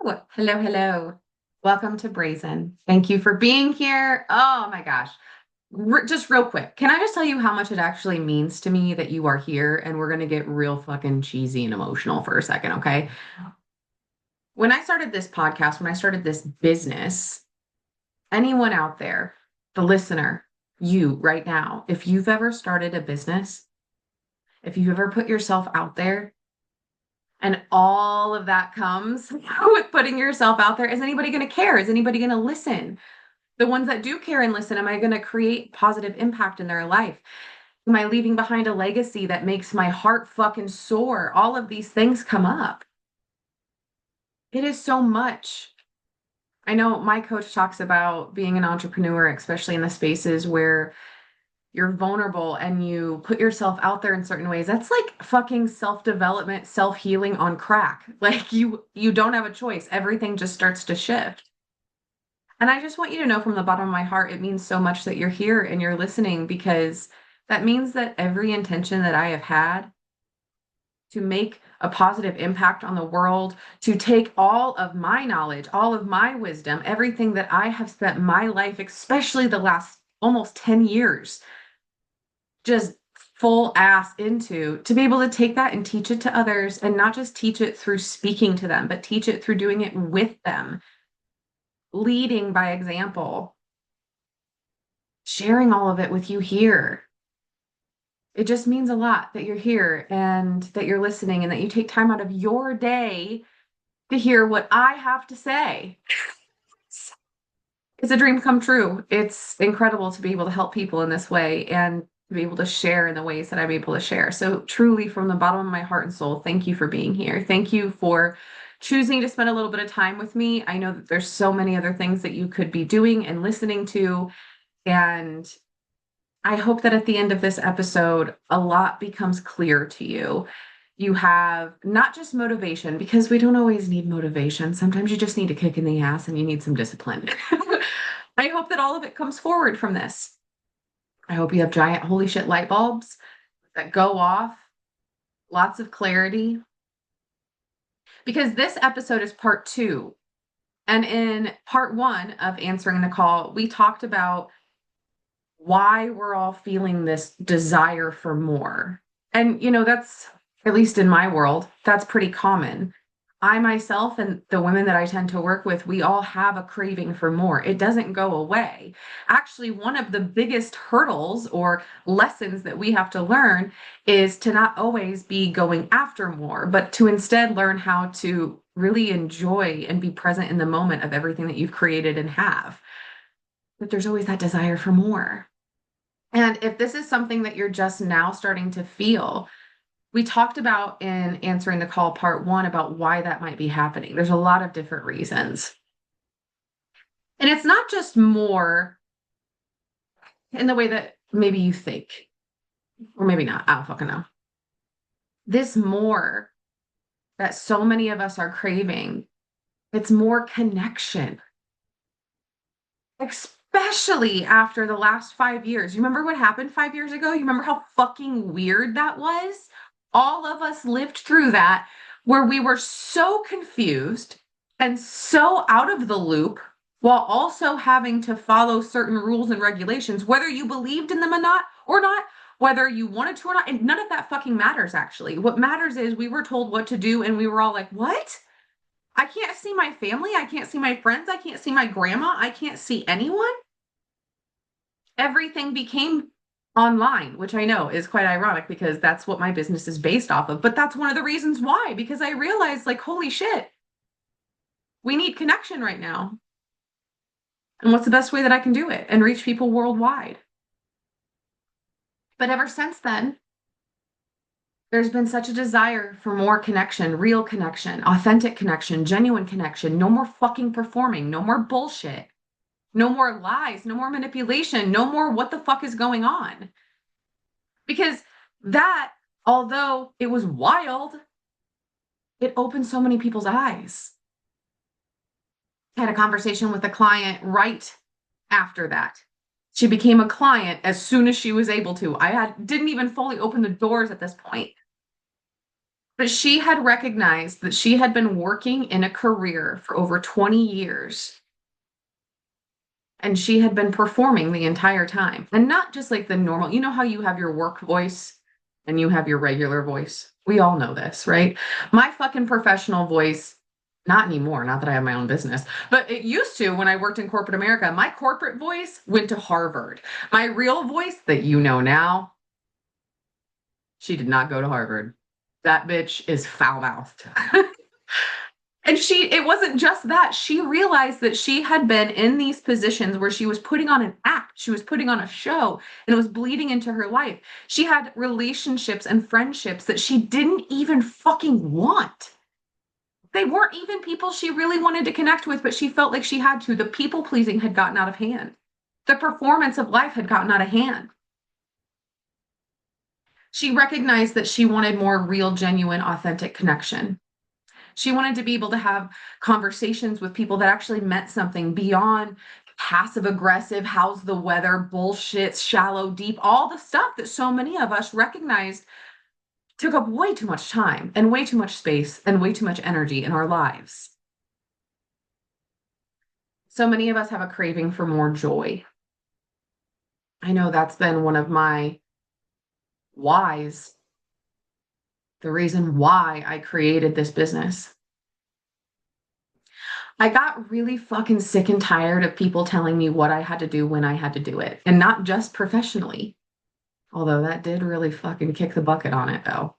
Hello, hello. Welcome to Brazen. Thank you for being here. Oh my gosh. Just real quick, can I just tell you how much it actually means to me that you are here? And we're going to get real fucking cheesy and emotional for a second, okay? When I started this podcast, when I started this business, anyone out there, the listener, you right now, if you've ever started a business, if you've ever put yourself out there, and all of that comes with putting yourself out there, is anybody going to care? Is anybody going to listen? The ones that do care and listen, am I going to create positive impact in their life? Am I leaving behind a legacy that makes my heart fucking soar? All of these things come up. It is so much. I know my coach talks about being an entrepreneur, especially in the spaces where you're vulnerable and you put yourself out there in certain ways. That's like fucking self-development, self-healing on crack. Like you don't have a choice. Everything just starts to shift. And I just want you to know from the bottom of my heart, it means so much that you're here and you're listening, because that means that every intention that I have had to make a positive impact on the world, to take all of my knowledge, all of my wisdom, everything that I have spent my life, especially the last almost 10 years, just full ass into, to be able to take that and teach it to others, and not just teach it through speaking to them, but teach it through doing it with them, leading by example, sharing all of it with you here. It just means a lot that you're here and that you're listening and that you take time out of your day to hear what I have to say. It's a dream come true. It's incredible to be able to help people in this way and to be able to share in the ways that I'm able to share. So truly, from the bottom of my heart and soul, thank you for being here. Thank you for choosing to spend a little bit of time with me. I know that there's so many other things that you could be doing and listening to, and I hope that at the end of this episode, a lot becomes clear to you. You have not just motivation, because we don't always need motivation. Sometimes you just need a kick in the ass and you need some discipline. I hope that all of it comes forward from this. I hope you have giant holy shit light bulbs that go off, lots of clarity, because this episode is part two. And in part one of answering the call, we talked about why we're all feeling this desire for more. And, that's, at least in my world, that's pretty common. I myself and the women that I tend to work with, we all have a craving for more. It doesn't go away. Actually, one of the biggest hurdles or lessons that we have to learn is to not always be going after more, but to instead learn how to really enjoy and be present in the moment of everything that you've created and have. But there's always that desire for more. And if this is something that you're just now starting to feel, we talked about in answering the call part one about why that might be happening. There's a lot of different reasons. And it's not just more in the way that maybe you think, or maybe not. I don't fucking know. This more that so many of us are craving, it's more connection. Especially after the last 5 years. You remember what happened 5 years ago? You remember how fucking weird that was? All of us lived through that, where we were so confused and so out of the loop, while also having to follow certain rules and regulations, whether you believed in them or not, whether you wanted to or not. And none of that fucking matters, actually. What matters is we were told what to do, and we were all like, what? I can't see my family. I can't see my friends. I can't see my grandma. I can't see anyone. Everything became online, which I know is quite ironic because that's what my business is based off of. But that's one of the reasons why, because I realized, like, holy shit, we need connection right now. And what's the best way that I can do it and reach people worldwide? But ever since then, there's been such a desire for more connection, real connection, authentic connection, genuine connection, no more fucking performing, no more bullshit. No more lies, no more manipulation, no more what the fuck is going on. Because that, although it was wild, it opened so many people's eyes. I had a conversation with a client right after that. She became a client as soon as she was able to. Didn't even fully open the doors at this point. But she had recognized that she had been working in a career for over 20 years and she had been performing the entire time. And not just like the normal, you know how you have your work voice and you have your regular voice? We all know this, right? My fucking professional voice, not anymore, not that I have my own business, but it used to when I worked in corporate America. My corporate voice went to Harvard. My real voice that you know now, she did not go to Harvard. That bitch is foul mouthed. And it wasn't just that. She realized that she had been in these positions where she was putting on an act, she was putting on a show, and it was bleeding into her life. She had relationships and friendships that she didn't even fucking want. They weren't even people she really wanted to connect with, but she felt like she had to. The people pleasing had gotten out of hand. The performance of life had gotten out of hand. She recognized that she wanted more real, genuine, authentic connection. She wanted to be able to have conversations with people that actually meant something beyond passive aggressive, how's the weather, bullshit, shallow, deep, all the stuff that so many of us recognized took up way too much time and way too much space and way too much energy in our lives. So many of us have a craving for more joy. I know that's been one of my whys, the reason why I created this business. I got really fucking sick and tired of people telling me what I had to do when I had to do it, and not just professionally. Although that did really fucking kick the bucket on it, though.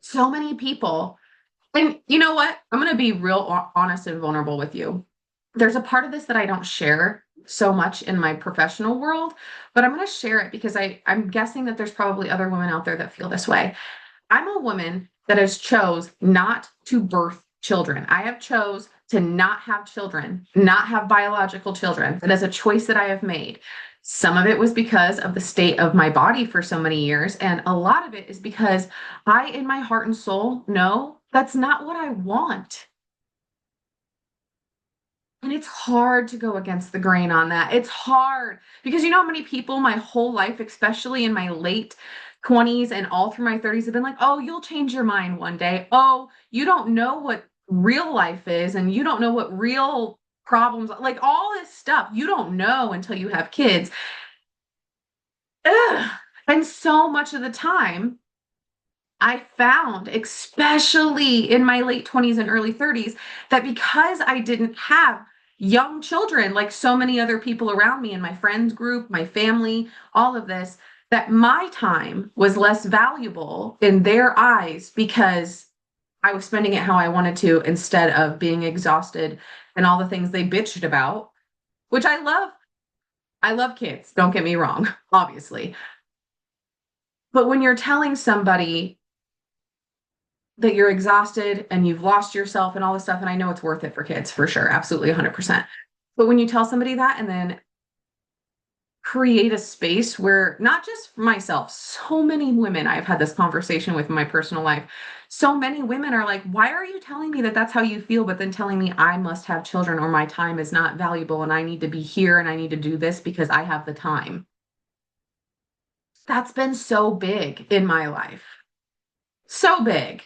So many people, and you know what? I'm going to be real honest and vulnerable with you. There's a part of this that I don't share so much in my professional world, but I'm going to share it because I'm guessing that there's probably other women out there that feel this way. I'm a woman that has chose not to birth children. I have chose to not have children, not have biological children. That is a choice that I have made. Some of it was because of the state of my body for so many years, and a lot of it is because I, in my heart and soul, know that's not what I want. And it's hard to go against the grain on that. It's hard because you know how many people my whole life, especially in my late 20s and all through my 30s, have been like, oh, you'll change your mind one day. Oh, you don't know what real life is and you don't know what real problems, like all this stuff, you don't know until you have kids. Ugh. And so much of the time, I found, especially in my late 20s and early 30s, that because I didn't have young children like so many other people around me in my friends group, my family, all of this, that my time was less valuable in their eyes because I was spending it how I wanted to instead of being exhausted and all the things they bitched about, which I love. I love kids, don't get me wrong, obviously. But when you're telling somebody that you're exhausted and you've lost yourself and all this stuff. And I know it's worth it for kids for sure. Absolutely 100%. But when you tell somebody that and then create a space where not just for myself, so many women, I've had this conversation with in my personal life. So many women are like, why are you telling me that that's how you feel, but then telling me I must have children or my time is not valuable and I need to be here and I need to do this because I have the time. That's been so big in my life. So big.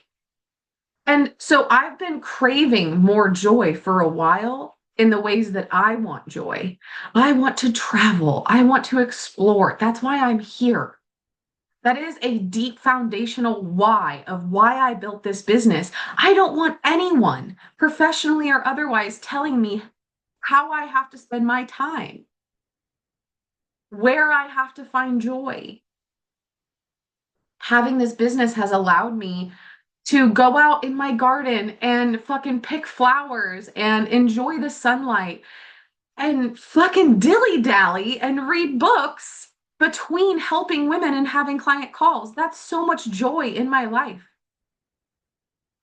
And so I've been craving more joy for a while in the ways that I want joy. I want to travel. I want to explore. That's why I'm here. That is a deep foundational why of why I built this business. I don't want anyone, professionally or otherwise, telling me how I have to spend my time, where I have to find joy. Having this business has allowed me to go out in my garden and fucking pick flowers and enjoy the sunlight and fucking dilly dally and read books between helping women and having client calls. That's so much joy in my life.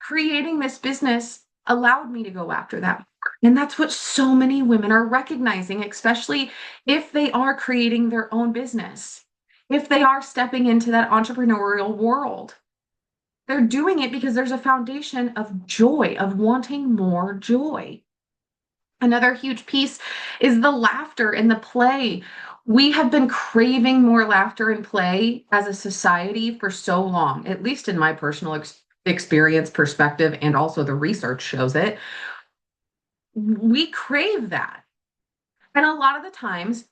Creating this business allowed me to go after that. And that's what so many women are recognizing, especially if they are creating their own business, if they are stepping into that entrepreneurial world. They're doing it because there's a foundation of joy, of wanting more joy. Another huge piece is the laughter and the play. We have been craving more laughter and play as a society for so long, at least in my personal experience, perspective, and also the research shows it. We crave that. And a lot of the times,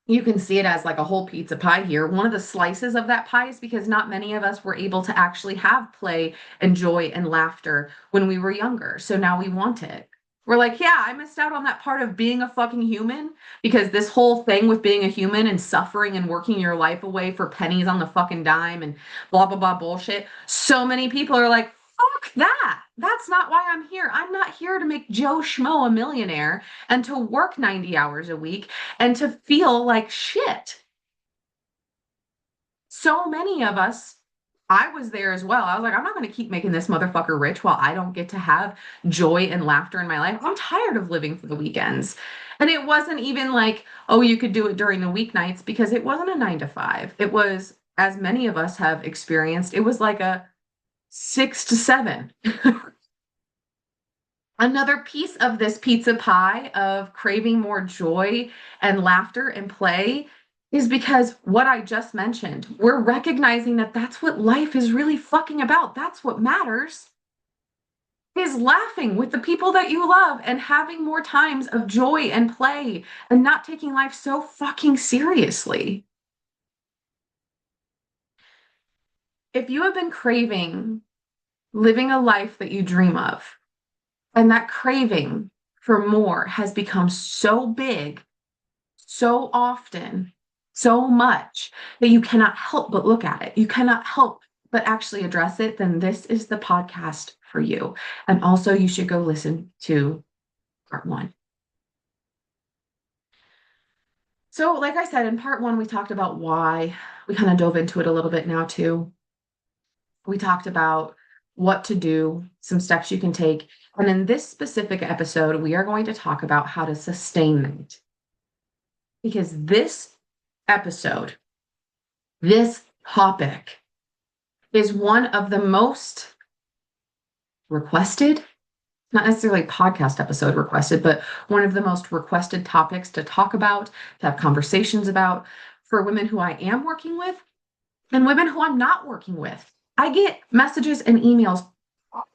you can see it as like a whole pizza pie here. One of the slices of that pie is because not many of us were able to actually have play and joy and laughter when we were younger. So now we want it. We're like, yeah, I missed out on that part of being a fucking human because this whole thing with being a human and suffering and working your life away for pennies on the fucking dime and blah, blah, blah bullshit. So many people are like, fuck that. That's not why I'm here. I'm not here to make Joe Schmo a millionaire and to work 90 hours a week and to feel like shit. So many of us, I was there as well. I was like, I'm not going to keep making this motherfucker rich while I don't get to have joy and laughter in my life. I'm tired of living for the weekends. And it wasn't even like, oh, you could do it during the weeknights because it wasn't a 9 to 5. It was, as many of us have experienced, it was like a 6 to 7. Another piece of this pizza pie of craving more joy and laughter and play is because what I just mentioned, we're recognizing that that's what life is really fucking about. That's what matters. Is laughing with the people that you love and having more times of joy and play and not taking life so fucking seriously. If you have been craving living a life that you dream of, and that craving for more has become so big so often, so much that you cannot help but look at it. You cannot help but actually address it, then this is the podcast for you. And also, you should go listen to part one. So, like I said, in part one, we talked about why. We kind of dove into it a little bit now, too. We talked about what to do, some steps you can take. And in this specific episode, we are going to talk about how to sustain that. Because this episode, this topic is one of the most requested, not necessarily podcast episode requested, but one of the most requested topics to talk about, to have conversations about for women who I am working with and women who I'm not working with. I get messages and emails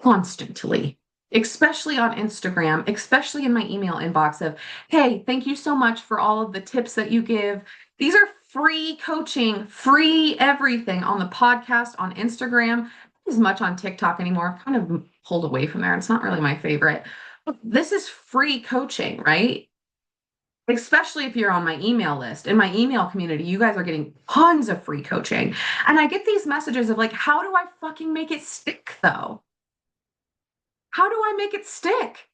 constantly, especially on Instagram, especially in my email inbox of, hey, thank you so much for all of the tips that you give. These are free coaching, free everything on the podcast, on Instagram, not as much on TikTok anymore. I've kind of pulled away from there. It's not really my favorite. But this is free coaching, right? Especially if you're on my email list. In my email community, you guys are getting tons of free coaching. And I get these messages of like, how do I fucking make it stick though? How do I make it stick?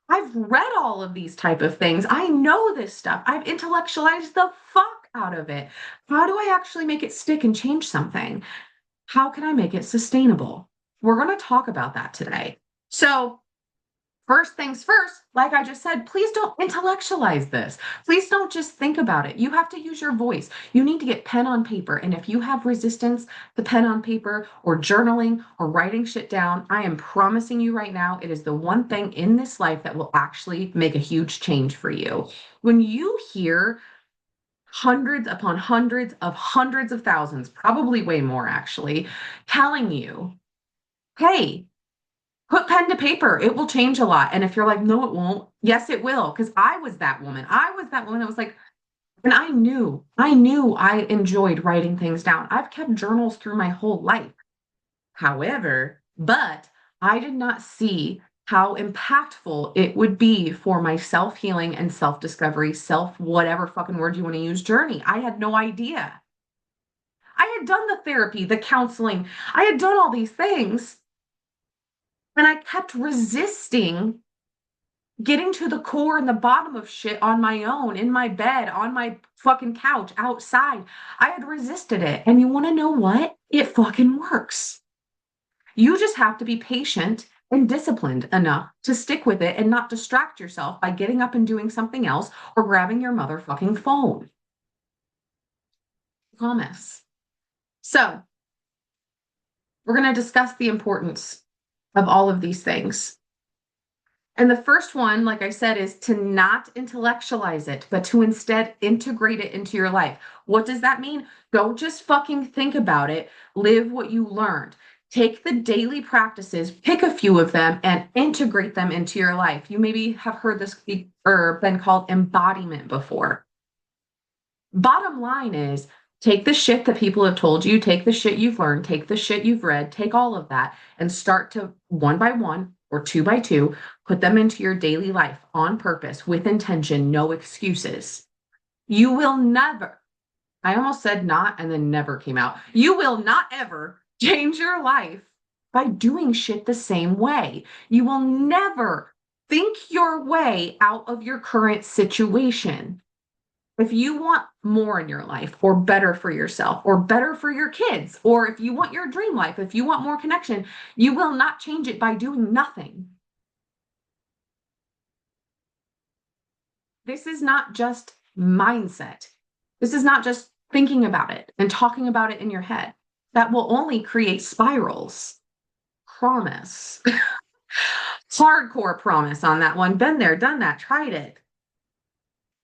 I've read all of these type of things. I know this stuff. I've intellectualized the fuck out of it. How do I actually make it stick and change something? How can I make it sustainable? We're going to talk about that today. So, first things first, like I just said, please don't intellectualize this. Please don't just think about it. You have to use your voice. You need to get pen on paper. And if you have resistance to pen on paper or journaling or writing shit down, I am promising you right now, it is the one thing in this life that will actually make a huge change for you. When you hear hundreds upon hundreds of thousands, probably way more actually, telling you, hey, put pen to paper. It will change a lot. And if you're like, no, it won't. Yes, it will. Because I was that woman. I was that woman that was like, and I knew I enjoyed writing things down. I've kept journals through my whole life. However, but I did not see how impactful it would be for my self healing and self discovery, self whatever fucking word you want to use journey. I had no idea. I had done the therapy, the counseling, I had done all these things. And I kept resisting getting to the core and the bottom of shit on my own, in my bed, on my fucking couch, outside. I had resisted it. And you want to know what? It fucking works. You just have to be patient and disciplined enough to stick with it and not distract yourself by getting up and doing something else or grabbing your motherfucking phone. I promise. So, we're going to discuss the importance of all of these things. And the first one, like I said, is to not intellectualize it, but to instead integrate it into your life. What does that mean? Don't just fucking think about it. Live what you learned. Take the daily practices, pick a few of them, and integrate them into your life. You maybe have heard this or been called embodiment before. Bottom line is take the shit that people have told you, take the shit you've learned, take the shit you've read, take all of that and start to one by one or two by two, put them into your daily life on purpose with intention, no excuses. You will never, I almost said not and then never came out. You will not ever change your life by doing shit the same way. You will never think your way out of your current situation. If you want more in your life or better for yourself or better for your kids, or if you want your dream life, if you want more connection, you will not change it by doing nothing. This is not just mindset. This is not just thinking about it and talking about it in your head. That will only create spirals. Promise. Hardcore promise on that one. Been there, done that, tried it.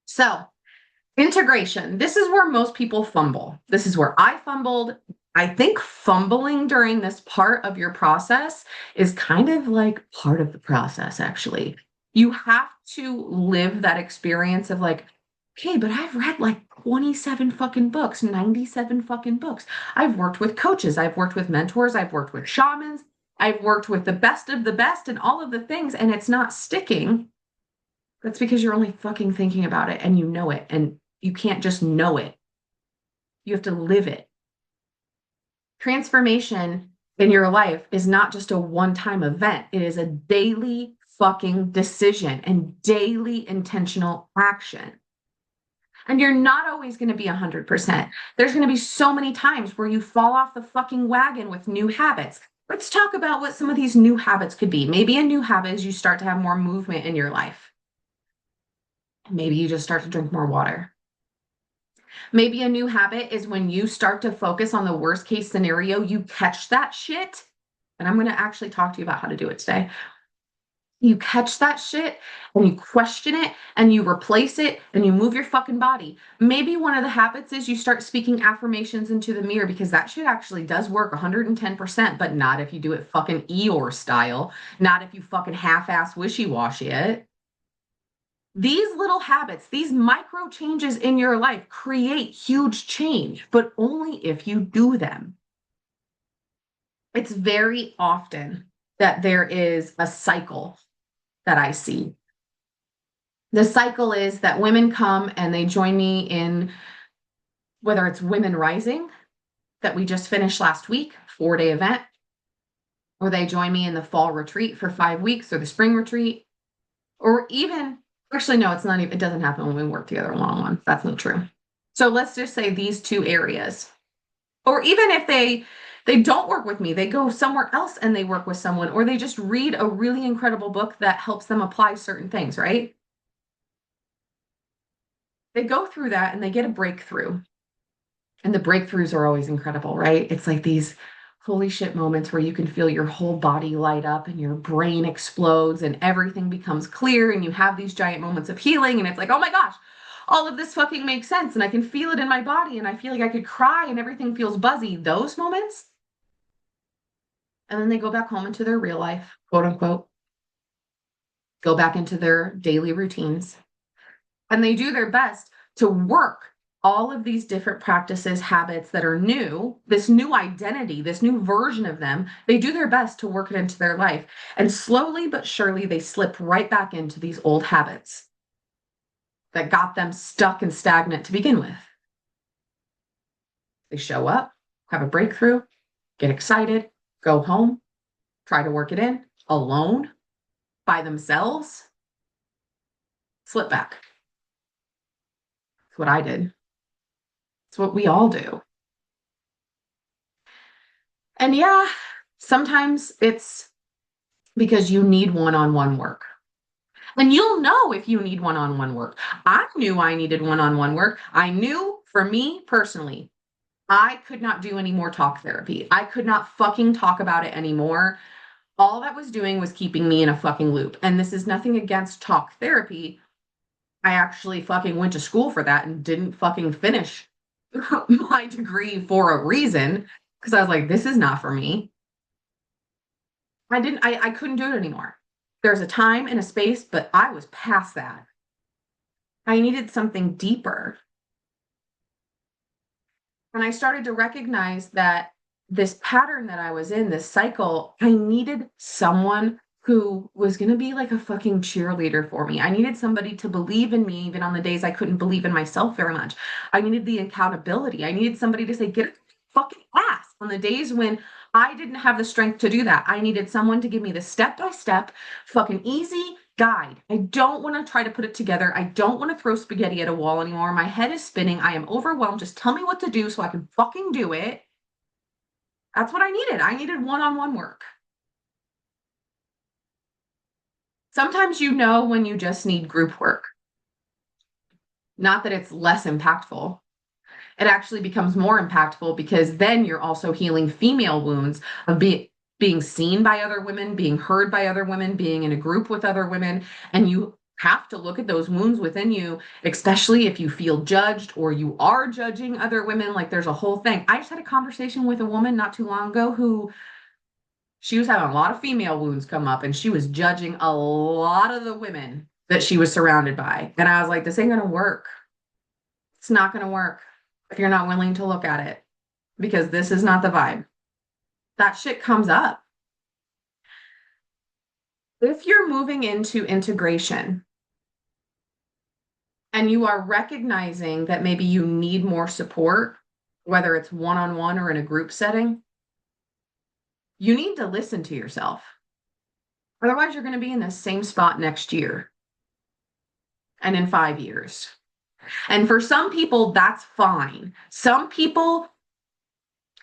So, integration. This is where most people fumble. This is where I fumbled. I think fumbling during this part of your process is kind of like part of the process, actually. You have to live that experience of like, okay, but I've read like 27 fucking books, 97 fucking books. I've worked with coaches, I've worked with mentors, I've worked with shamans, I've worked with the best of the best and all of the things, and it's not sticking. That's because you're only fucking thinking about it and you know it. And you can't just know it. You have to live it. Transformation in your life is not just a one-time event. It is a daily fucking decision and daily intentional action. And you're not always going to be 100%. There's going to be so many times where you fall off the fucking wagon with new habits. Let's talk about what some of these new habits could be. Maybe a new habit is you start to have more movement in your life. Maybe you just start to drink more water. Maybe a new habit is when you start to focus on the worst case scenario, you catch that shit. And I'm going to actually talk to you about how to do it today. You catch that shit and you question it and you replace it and you move your fucking body. Maybe one of the habits is you start speaking affirmations into the mirror because that shit actually does work 110%, but not if you do it fucking Eeyore style, not if you fucking half-ass wishy-washy it. These little habits, these micro changes in your life create huge change, but only if you do them. It's very often that there is a cycle that I see. The cycle is that women come and they join me in whether it's Women Rising that we just finished last week, 4-day event, or they join me in the fall retreat for 5 weeks or the spring retreat, or even actually, no, it's not even, it doesn't happen when we work together one-on-one. That's not true. So let's just say these two areas. Or even if they don't work with me, they go somewhere else and they work with someone, or they just read a really incredible book that helps them apply certain things, right? They go through that and they get a breakthrough. And the breakthroughs are always incredible, right? It's like these holy shit moments where you can feel your whole body light up and your brain explodes and everything becomes clear and you have these giant moments of healing and it's like, oh my gosh, all of this fucking makes sense and I can feel it in my body and I feel like I could cry and everything feels buzzy. Those moments. And then they go back home into their real life, quote unquote, go back into their daily routines. And they do their best to work all of these different practices, habits that are new, this new identity, this new version of them, they do their best to work it into their life. And slowly but surely, they slip right back into these old habits that got them stuck and stagnant to begin with. They show up, have a breakthrough, get excited, go home, try to work it in alone, by themselves, slip back. That's what I did. It's what we all do. And yeah, sometimes it's because you need one-on-one work. And you'll know if you need one-on-one work. I knew I needed one-on-one work. I knew for me personally, I could not do any more talk therapy. I could not fucking talk about it anymore. All that was doing was keeping me in a fucking loop. And this is nothing against talk therapy. I actually fucking went to school for that and didn't fucking finish my degree for a reason because I was like, this is not for me. I couldn't do it anymore. There's a time and a space, but I was past that. I needed something deeper. And I started to recognize that this pattern that I was in, this cycle, I needed someone who was going to be like a fucking cheerleader for me. I needed somebody to believe in me, even on the days I couldn't believe in myself very much. I needed the accountability. I needed somebody to say, get a fucking ass on the days when I didn't have the strength to do that. I needed someone to give me the step by step, fucking easy guide. I don't want to try to put it together. I don't want to throw spaghetti at a wall anymore. My head is spinning. I am overwhelmed. Just tell me what to do so I can fucking do it. That's what I needed. I needed one-on-one work. Sometimes you know when you just need group work. Not that it's less impactful. It actually becomes more impactful because then you're also healing female wounds of being seen by other women, being heard by other women, being in a group with other women. And you have to look at those wounds within you, especially if you feel judged or you are judging other women. Like there's a whole thing. I just had a conversation with a woman not too long ago who she was having a lot of female wounds come up and she was judging a lot of the women that she was surrounded by. And I was like, this ain't going to work. It's not going to work if you're not willing to look at it because this is not the vibe. That shit comes up. If you're moving into integration and you are recognizing that maybe you need more support, whether it's one-on-one or in a group setting, you need to listen to yourself. Otherwise, you're going to be in the same spot next year and in 5 years. And for some people, that's fine. Some people,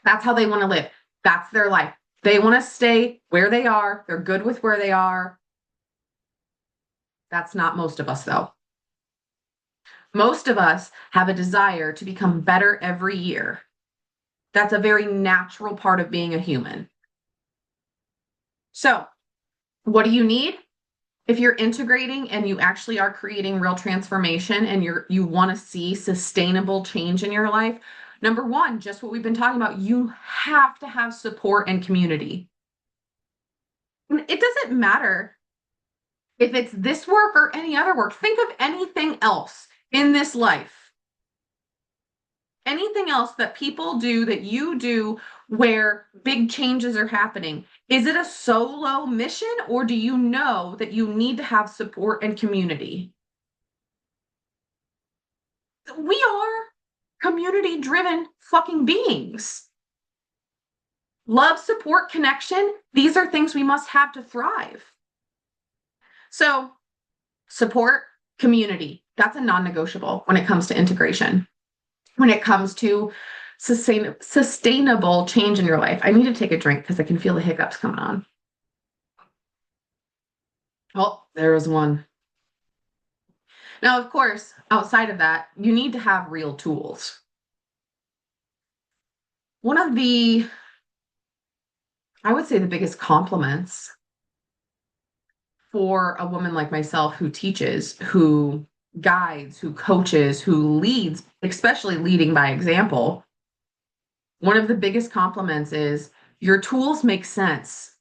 that's how they want to live. That's their life. They want to stay where they are. They're good with where they are. That's not most of us, though. Most of us have a desire to become better every year. That's a very natural part of being a human. So, what do you need? If you're integrating and you actually are creating real transformation and you want to see sustainable change in your life, number one, just what we've been talking about, you have to have support and community. It doesn't matter if it's this work or any other work. Think of anything else in this life. Anything else that people do, that you do, where big changes are happening. Is it a solo mission, or do you know that you need to have support and community? We are community-driven fucking beings. Love, support, connection, these are things we must have to thrive. So, support, community, that's a non-negotiable when it comes to integration. When it comes to sustainable change in your life. I need to take a drink because I can feel the hiccups coming on. Oh, there was one. Now, of course, outside of that, you need to have real tools. One of the, I would say, the biggest compliments for a woman like myself who teaches, who guides, who coaches, who leads, especially leading by example, one of the biggest compliments is your tools make sense.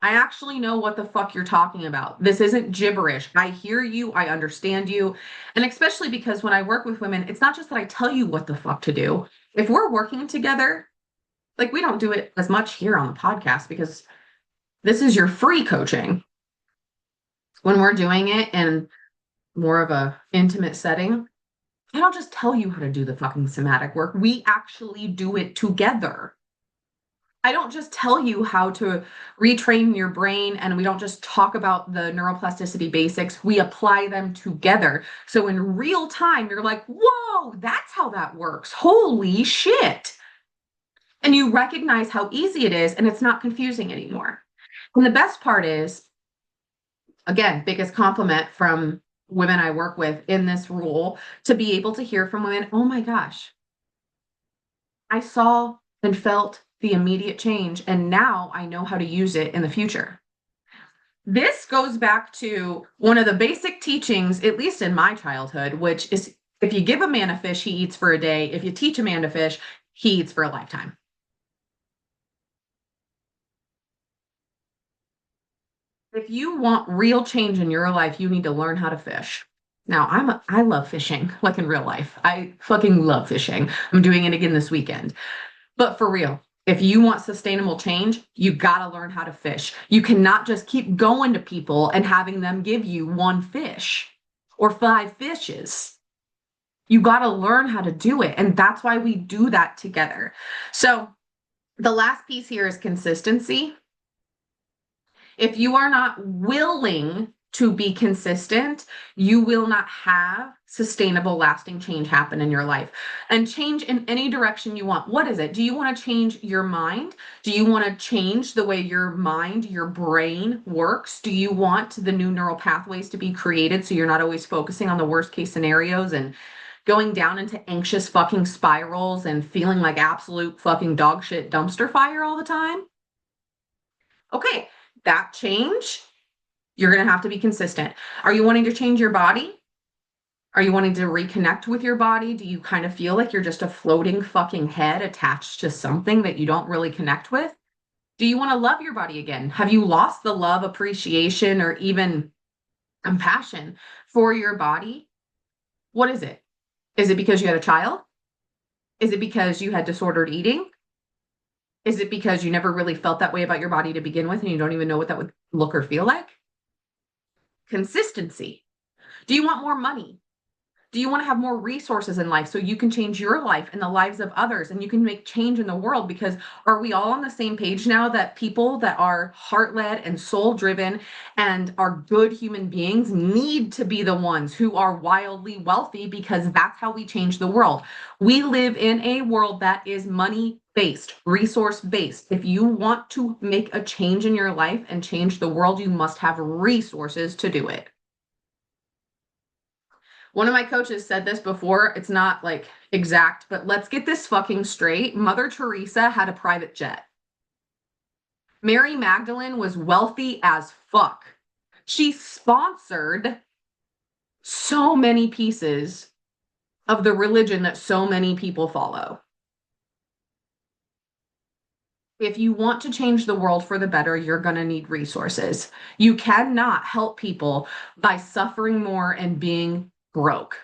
I actually know what the fuck you're talking about. This isn't gibberish. I hear you. I understand you. And especially because when I work with women, it's not just that I tell you what the fuck to do. If we're working together, like we don't do it as much here on the podcast because this is your free coaching. When we're doing it in more of a intimate setting, I don't just tell you how to do the fucking somatic work. We actually do it together. I don't just tell you how to retrain your brain and we don't just talk about the neuroplasticity basics. We apply them together. So in real time, you're like, whoa, that's how that works. Holy shit. And you recognize how easy it is and it's not confusing anymore. And the best part is, again, biggest compliment from women I work with in this role, to be able to hear from women, oh my gosh, I saw and felt the immediate change, and now I know how to use it in the future. This goes back to one of the basic teachings, at least in my childhood, which is if you give a man a fish, he eats for a day. If you teach a man to fish, he eats for a lifetime. If you want real change in your life, you need to learn how to fish. Now, I love fishing, like in real life. I fucking love fishing. I'm doing it again this weekend. But for real, if you want sustainable change, you got to learn how to fish. You cannot just keep going to people and having them give you one fish or five fishes. You got to learn how to do it. And that's why we do that together. So the last piece here is consistency. If you are not willing to be consistent, you will not have sustainable, lasting change happen in your life. And change in any direction you want. What is it? Do you want to change your mind? Do you want to change the way your mind, your brain works? Do you want the new neural pathways to be created so you're not always focusing on the worst case scenarios and going down into anxious fucking spirals and feeling like absolute fucking dog shit dumpster fire all the time? Okay, that change, you're going to have to be consistent. Are you wanting to change your body? Are you wanting to reconnect with your body? Do you kind of feel like you're just a floating fucking head attached to something that you don't really connect with? Do you want to love your body again? Have you lost the love, appreciation, or even compassion for your body? What is it? Is it because you had a child? Is it because you had disordered eating? Is it because you never really felt that way about your body to begin with and you don't even know what that would look or feel like? Consistency. Do you want more money? Do you want to have more resources in life so you can change your life and the lives of others and you can make change in the world? Because are we all on the same page now that people that are heart-led and soul-driven and are good human beings need to be the ones who are wildly wealthy because that's how we change the world. We live in a world that is money-based, resource-based. If you want to make a change in your life and change the world, you must have resources to do it. One of my coaches said this before. It's not like exact, but let's get this fucking straight. Mother Teresa had a private jet. Mary Magdalene was wealthy as fuck. She sponsored so many pieces of the religion that so many people follow. If you want to change the world for the better, you're going to need resources. You cannot help people by suffering more and being broke.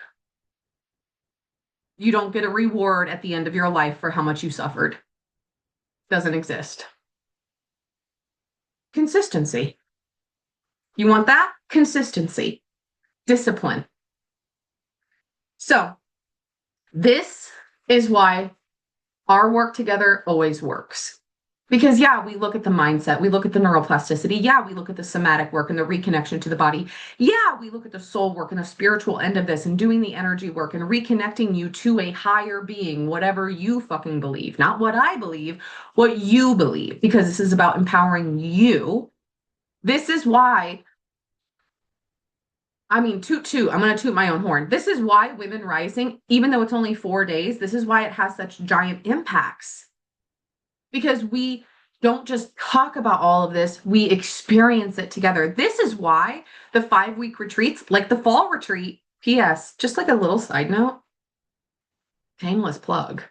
You don't get a reward at the end of your life for how much you suffered. Doesn't exist. Consistency. You want that? Consistency. Discipline. So this is why our work together always works. Because yeah, we look at the mindset, we look at the neuroplasticity, yeah, we look at the somatic work and the reconnection to the body. Yeah, we look at the soul work and the spiritual end of this and doing the energy work and reconnecting you to a higher being, whatever you fucking believe. Not what I believe, what you believe, because this is about empowering you. This is why, I mean, I'm going to toot my own horn. This is why Women Rising, even though it's only 4 days, this is why it has such giant impacts. Because we don't just talk about all of this, we experience it together. This is why the 5-week retreats, like the fall retreat, P.S., just like a little side note, shameless plug.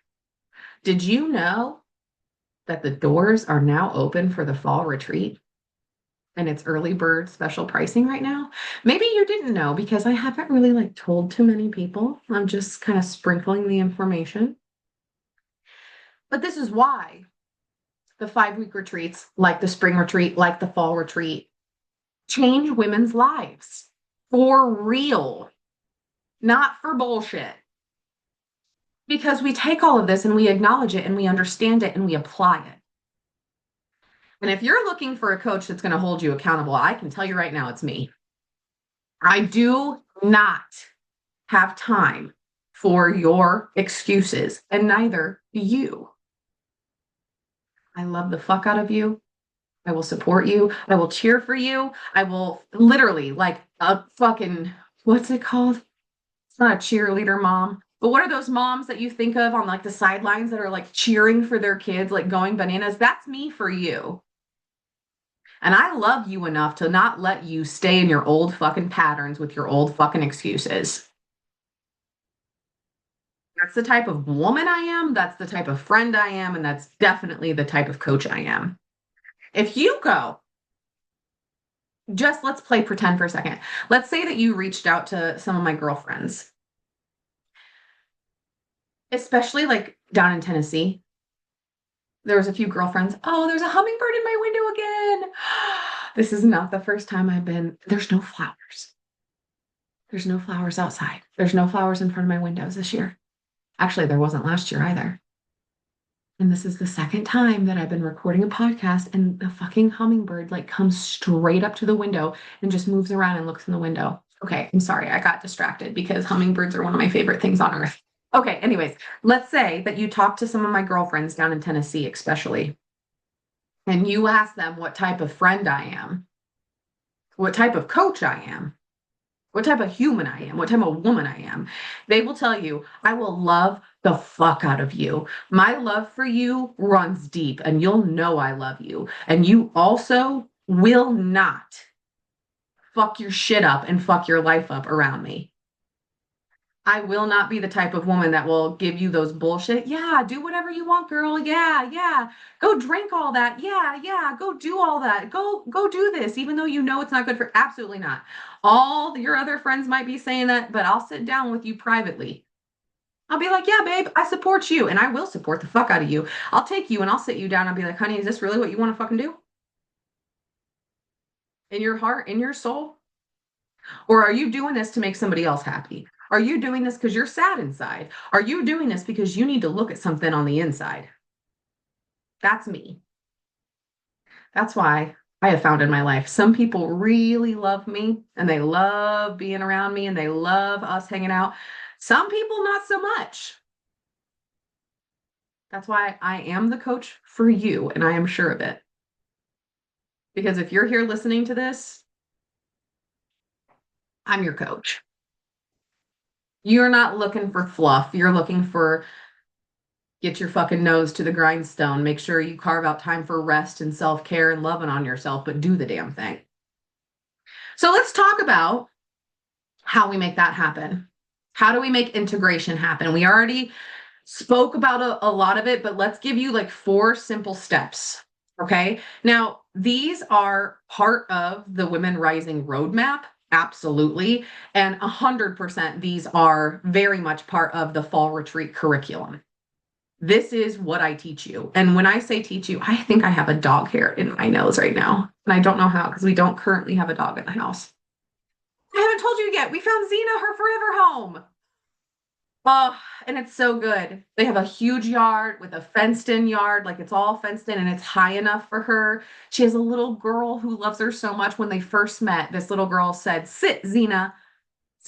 Did you know that the doors are now open for the fall retreat? And it's early bird special pricing right now. Maybe you didn't know because I haven't really like told too many people. I'm just kind of sprinkling the information. But this is why the 5-week retreats, like the spring retreat, like the fall retreat, change women's lives for real, not for bullshit. Because we take all of this and we acknowledge it and we understand it and we apply it. And if you're looking for a coach that's going to hold you accountable, I can tell you right now, it's me. I do not have time for your excuses, and neither do you. I love the fuck out of you. I will support you. I will cheer for you. I will literally like a fucking, what's it called? It's not a cheerleader, mom. But what are those moms that you think of on like the sidelines that are like cheering for their kids, like going bananas? That's me for you. And I love you enough to not let you stay in your old fucking patterns with your old fucking excuses. That's the type of woman I am. That's the type of friend I am. And that's definitely the type of coach I am. If you go, just let's play pretend for a second. Let's say that you reached out to some of my girlfriends, especially like down in Tennessee. There was a few girlfriends. Oh, there's a hummingbird in my window again. This is not the first time I've been. There's no flowers. There's no flowers outside. There's no flowers in front of my windows this year. Actually, there wasn't last year either. And this is the second time that I've been recording a podcast and the fucking hummingbird like comes straight up to the window and just moves around and looks in the window. Okay, I'm sorry. I got distracted because hummingbirds are one of my favorite things on earth. Okay, anyways, let's say that you talk to some of my girlfriends down in Tennessee, especially, and you ask them what type of friend I am, what type of coach I am, what type of human I am, what type of woman I am. They will tell you, I will love the fuck out of you. My love for you runs deep, and you'll know I love you. And you also will not fuck your shit up and fuck your life up around me. I will not be the type of woman that will give you those bullshit. Yeah, do whatever you want, girl. Yeah, yeah. Go drink all that. Yeah, yeah. Go do all that. Go do this, even though you know it's not good for absolutely not. All your other friends might be saying that, but I'll sit down with you privately. I'll be like, yeah, babe, I support you and I will support the fuck out of you. I'll take you and I'll sit you down and be like, honey, is this really what you want to fucking do? In your heart, in your soul? Or are you doing this to make somebody else happy? Are you doing this because you're sad inside? Are you doing this because you need to look at something on the inside? That's me. That's why I have found in my life some people really love me and they love being around me and they love us hanging out. Some people, not so much. That's why I am the coach for you, and I am sure of it. Because if you're here listening to this, I'm your coach. You're not looking for fluff. You're looking for get your fucking nose to the grindstone. Make sure you carve out time for rest and self care and loving on yourself, but do the damn thing. So let's talk about how we make that happen. How do we make integration happen? We already spoke about a lot of it, but let's give you like four simple steps. Okay. Now, these are part of the Women Rising roadmap. Absolutely. And 100% these are very much part of the fall retreat curriculum. This is what I teach you. And when I say teach you, I think I have a dog hair in my nose right now. And I don't know how because we don't currently have a dog in the house. I haven't told you yet. We found Xena her forever home. Oh, and it's so good. They have a huge yard with a fenced in yard, like it's all fenced in and it's high enough for her. She has a little girl who loves her so much. When they first met, this little girl said, "Sit, Xena."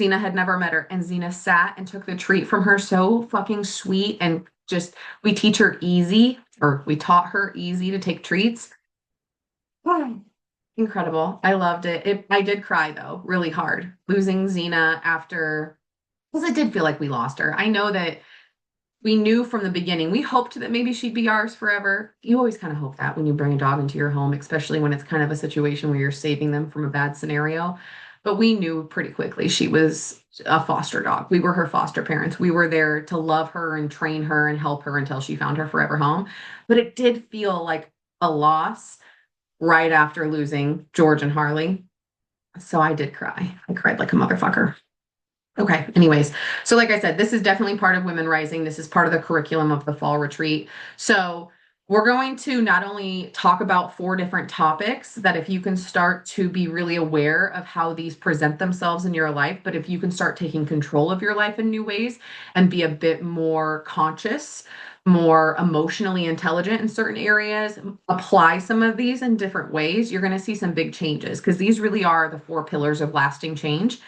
Xena had never met her, and Xena sat and took the treat from her. So fucking sweet. And just, we teach her easy, or we taught her easy to take treats. Incredible. I loved it. I did cry though, really hard, losing Xena after, because it did feel like we lost her. I know that we knew from the beginning, we hoped that maybe she'd be ours forever. You always kind of hope that when you bring a dog into your home, especially when it's kind of a situation where you're saving them from a bad scenario. But we knew pretty quickly she was a foster dog. We were her foster parents. We were there to love her and train her and help her until she found her forever home. But it did feel like a loss right after losing George and Harley. So I did cry. I cried like a motherfucker. Okay, anyways. So like I said, this is definitely part of Women Rising. This is part of the curriculum of the fall retreat. So we're going to not only talk about four different topics that if you can start to be really aware of how these present themselves in your life, but if you can start taking control of your life in new ways and be a bit more conscious, more emotionally intelligent in certain areas, apply some of these in different ways, you're going to see some big changes because these really are the four pillars of lasting change.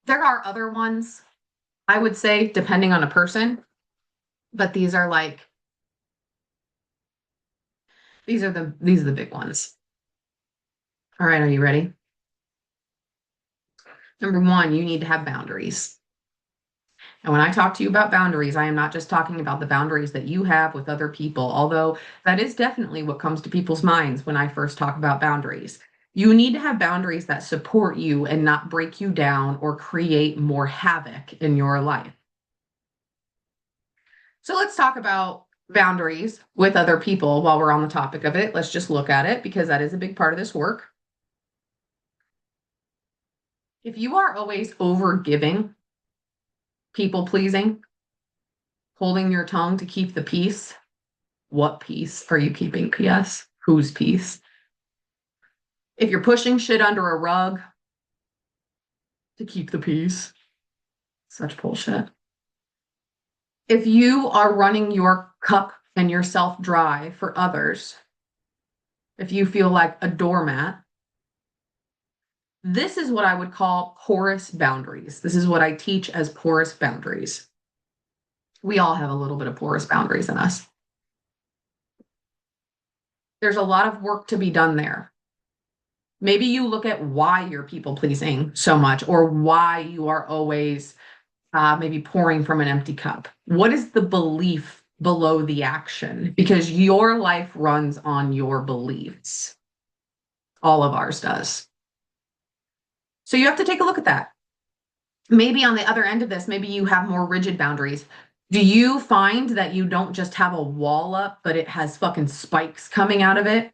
There are other ones, I would say, depending on a person, but these are the big ones. All right, are you ready? Number one, you need to have boundaries. And when I talk to you about boundaries, I am not just talking about the boundaries that you have with other people, although that is definitely what comes to people's minds when I first talk about boundaries. You need to have boundaries that support you and not break you down or create more havoc in your life. So let's talk about boundaries with other people while we're on the topic of it. Let's just look at it because that is a big part of this work. If you are always over giving, people pleasing, holding your tongue to keep the peace, what peace are you keeping? P.S. Whose peace? If you're pushing shit under a rug to keep the peace, such bullshit. If you are running your cup and yourself dry for others, if you feel like a doormat, this is what I would call porous boundaries. This is what I teach as porous boundaries. We all have a little bit of porous boundaries in us. There's a lot of work to be done there. Maybe you look at why you're people pleasing so much or why you are always maybe pouring from an empty cup. What is the belief below the action? Because your life runs on your beliefs. All of ours does. So you have to take a look at that. Maybe on the other end of this, maybe you have more rigid boundaries. Do you find that you don't just have a wall up, but it has fucking spikes coming out of it?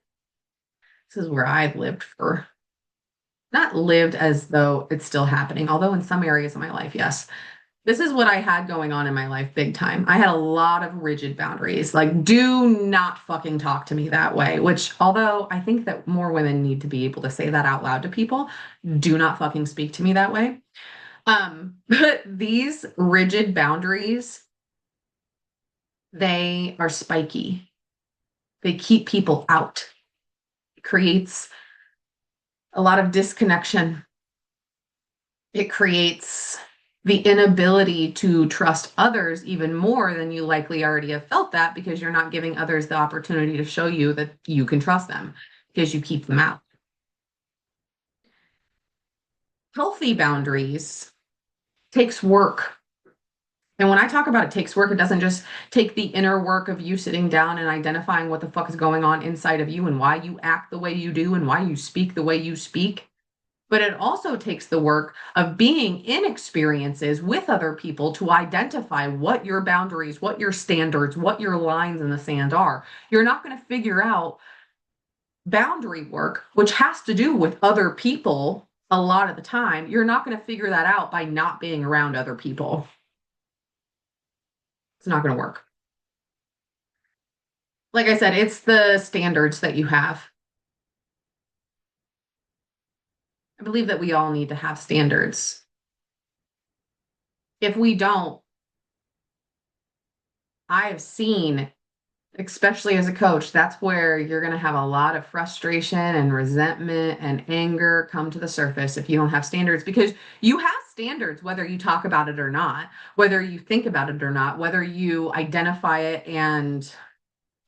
This is where I've lived for, not lived as though it's still happening, although in some areas of my life, yes. This is what I had going on in my life big time. I had a lot of rigid boundaries. Like, do not fucking talk to me that way, which, although I think that more women need to be able to say that out loud to people, do not fucking speak to me that way. But these rigid boundaries, they are spiky. They keep people out. It creates a lot of disconnection. It creates the inability to trust others even more than you likely already have felt that because you're not giving others the opportunity to show you that you can trust them because you keep them out. Healthy boundaries takes work. And when I talk about it takes work, it doesn't just take the inner work of you sitting down and identifying what the fuck is going on inside of you and why you act the way you do and why you speak the way you speak. But it also takes the work of being in experiences with other people to identify what your boundaries, what your standards, what your lines in the sand are. You're not going to figure out boundary work, which has to do with other people a lot of the time. You're not going to figure that out by not being around other people. It's not going to work. Like I said, it's the standards that you have. I believe that we all need to have standards. If we don't, I have seen, especially as a coach, that's where you're going to have a lot of frustration and resentment and anger come to the surface if you don't have standards, because you have standards whether you talk about it or not, whether you think about it or not, whether you identify it and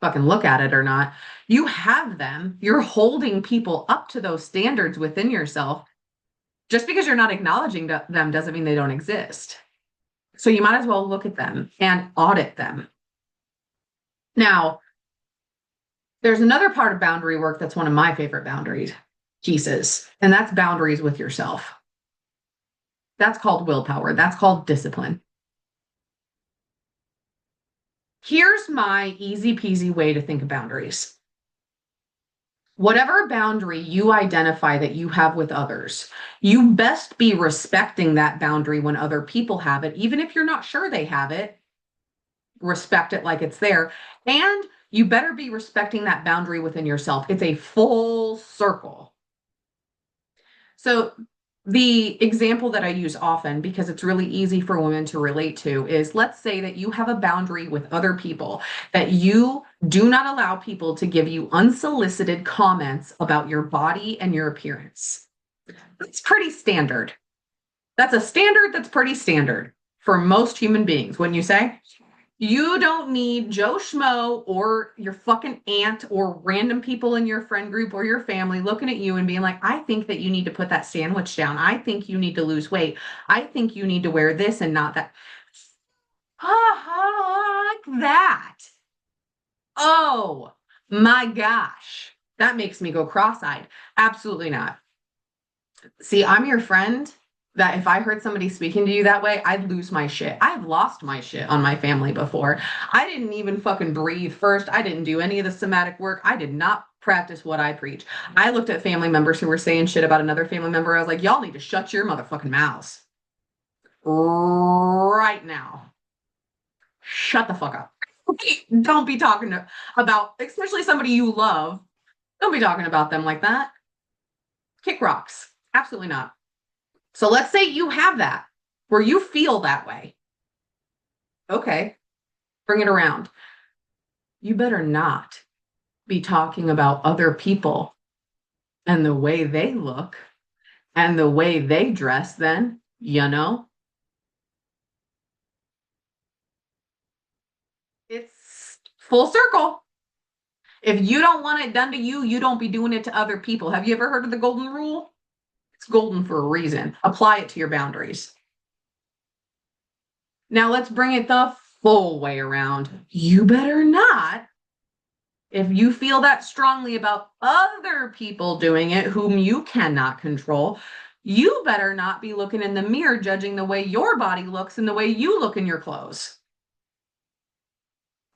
fucking look at it or not. You have them. You're holding people up to those standards within yourself. Just because you're not acknowledging them doesn't mean they don't exist. So you might as well look at them and audit them. Now, there's another part of boundary work that's one of my favorite boundaries pieces, and that's boundaries with yourself. That's called willpower. That's called discipline. Here's my easy peasy way to think of boundaries. Whatever boundary you identify that you have with others, you best be respecting that boundary when other people have it, even if you're not sure they have it. Respect it like it's there. And you better be respecting that boundary within yourself. It's a full circle. So the example that I use often, because it's really easy for women to relate to, is let's say that you have a boundary with other people that you do not allow people to give you unsolicited comments about your body and your appearance. That's pretty standard. That's a standard that's pretty standard for most human beings, wouldn't you say? You don't need Joe Schmo or your fucking aunt or random people in your friend group or your family looking at you and being like, I think that you need to put that sandwich down. I think you need to lose weight. I think you need to wear this and not that. Fuck that. Oh my gosh. That makes me go cross-eyed. Absolutely not. See, I'm your friend that if I heard somebody speaking to you that way, I'd lose my shit. I've lost my shit on my family before. I didn't even fucking breathe first. I didn't do any of the somatic work. I did not practice what I preach. I looked at family members who were saying shit about another family member. I was like, y'all need to shut your motherfucking mouths right now. Shut the fuck up. Don't be talking about, especially somebody you love. Don't be talking about them like that. Kick rocks. Absolutely not. So let's say you have that where you feel that way. Okay, bring it around. You better not be talking about other people and the way they look and the way they dress, then, you know? It's full circle. If you don't want it done to you, you don't be doing it to other people. Have you ever heard of the golden rule? It's golden for a reason. Apply it to your boundaries. Now let's bring it the full way around. You better not, if you feel that strongly about other people doing it whom you cannot control, you better not be looking in the mirror judging the way your body looks and the way you look in your clothes.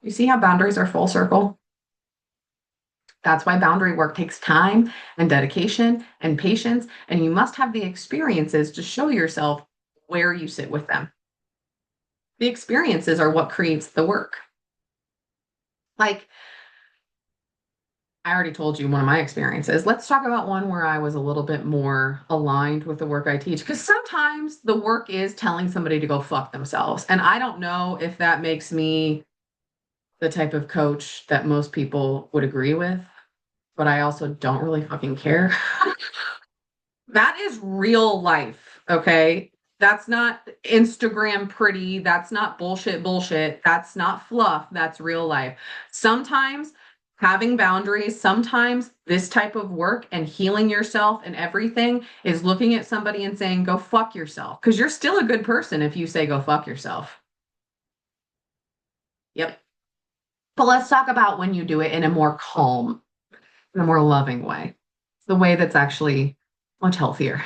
You see how boundaries are full circle? That's why boundary work takes time and dedication and patience, and you must have the experiences to show yourself where you sit with them. The experiences are what creates the work. Like, I already told you one of my experiences. Let's talk about one where I was a little bit more aligned with the work I teach. Because sometimes the work is telling somebody to go fuck themselves. And I don't know if that makes me the type of coach that most people would agree with, but I also don't really fucking care. That is real life, okay? That's not Instagram pretty. That's not bullshit. That's not fluff. That's real life. Sometimes having boundaries, sometimes this type of work and healing yourself and everything is looking at somebody and saying, go fuck yourself. Because you're still a good person if you say, go fuck yourself. Yep. But let's talk about when you do it in a more calm, in a more loving way, the way that's actually much healthier.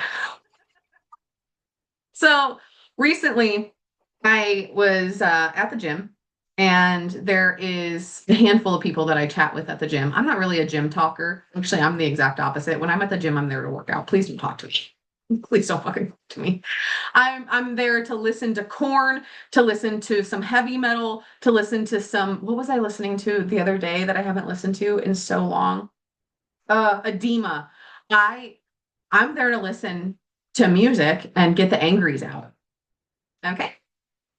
So recently, I was at the gym, and there is a handful of people that I chat with at the gym. I'm not really a gym talker. Actually, I'm the exact opposite. When I'm at the gym, I'm there to work out. Please don't talk to me. Please don't fucking talk to me. I'm there to listen to Corn, to listen to some heavy metal, to listen to some. What was I listening to the other day that I haven't listened to in so long? Edema. I I'm there to listen to music and get the angries out. Okay.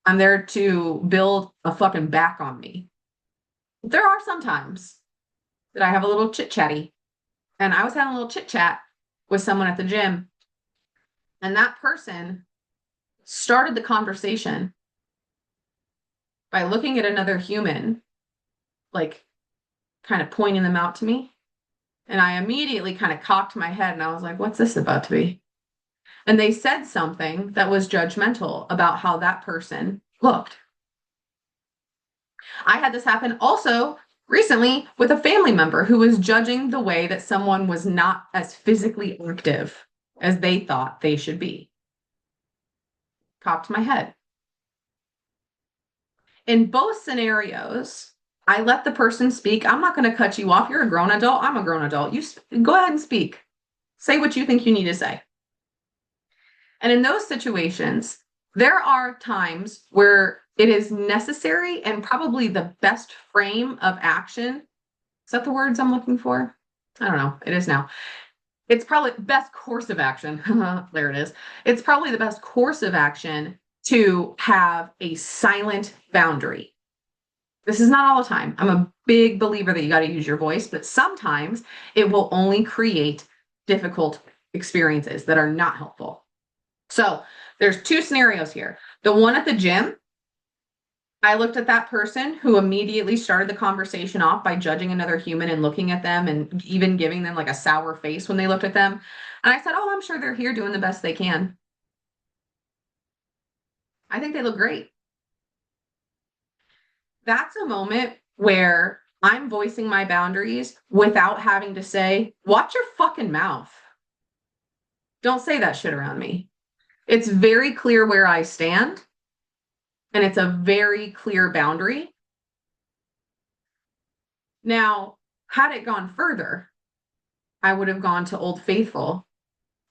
I'm there to build a fucking back on me. There are some times that I have a little chit chatty, and I was having a little chit chat with someone at the gym, and that person started the conversation by looking at another human, like kind of pointing them out to me. And I immediately kind of cocked my head and I was like, what's this about to be? And they said something that was judgmental about how that person looked. I had this happen also recently with a family member who was judging the way that someone was not as physically active as they thought they should be. Cocked my head. In both scenarios, I let the person speak. I'm not going to cut you off. You're a grown adult. I'm a grown adult. You go ahead and speak. Say what you think you need to say. And in those situations, there are times where it is necessary and probably the best frame of action. Is that the words I'm looking for? I don't know. It is now. It's probably best course of action. There it is. It's probably the best course of action to have a silent boundary. This is not all the time. I'm a big believer that you got to use your voice, but sometimes it will only create difficult experiences that are not helpful. So there's two scenarios here. The one at the gym, I looked at that person who immediately started the conversation off by judging another human and looking at them and even giving them like a sour face when they looked at them. And I said, oh, I'm sure they're here doing the best they can. I think they look great. That's a moment where I'm voicing my boundaries without having to say, watch your fucking mouth. Don't say that shit around me. It's very clear where I stand, and it's a very clear boundary. Now, had it gone further, I would have gone to Old Faithful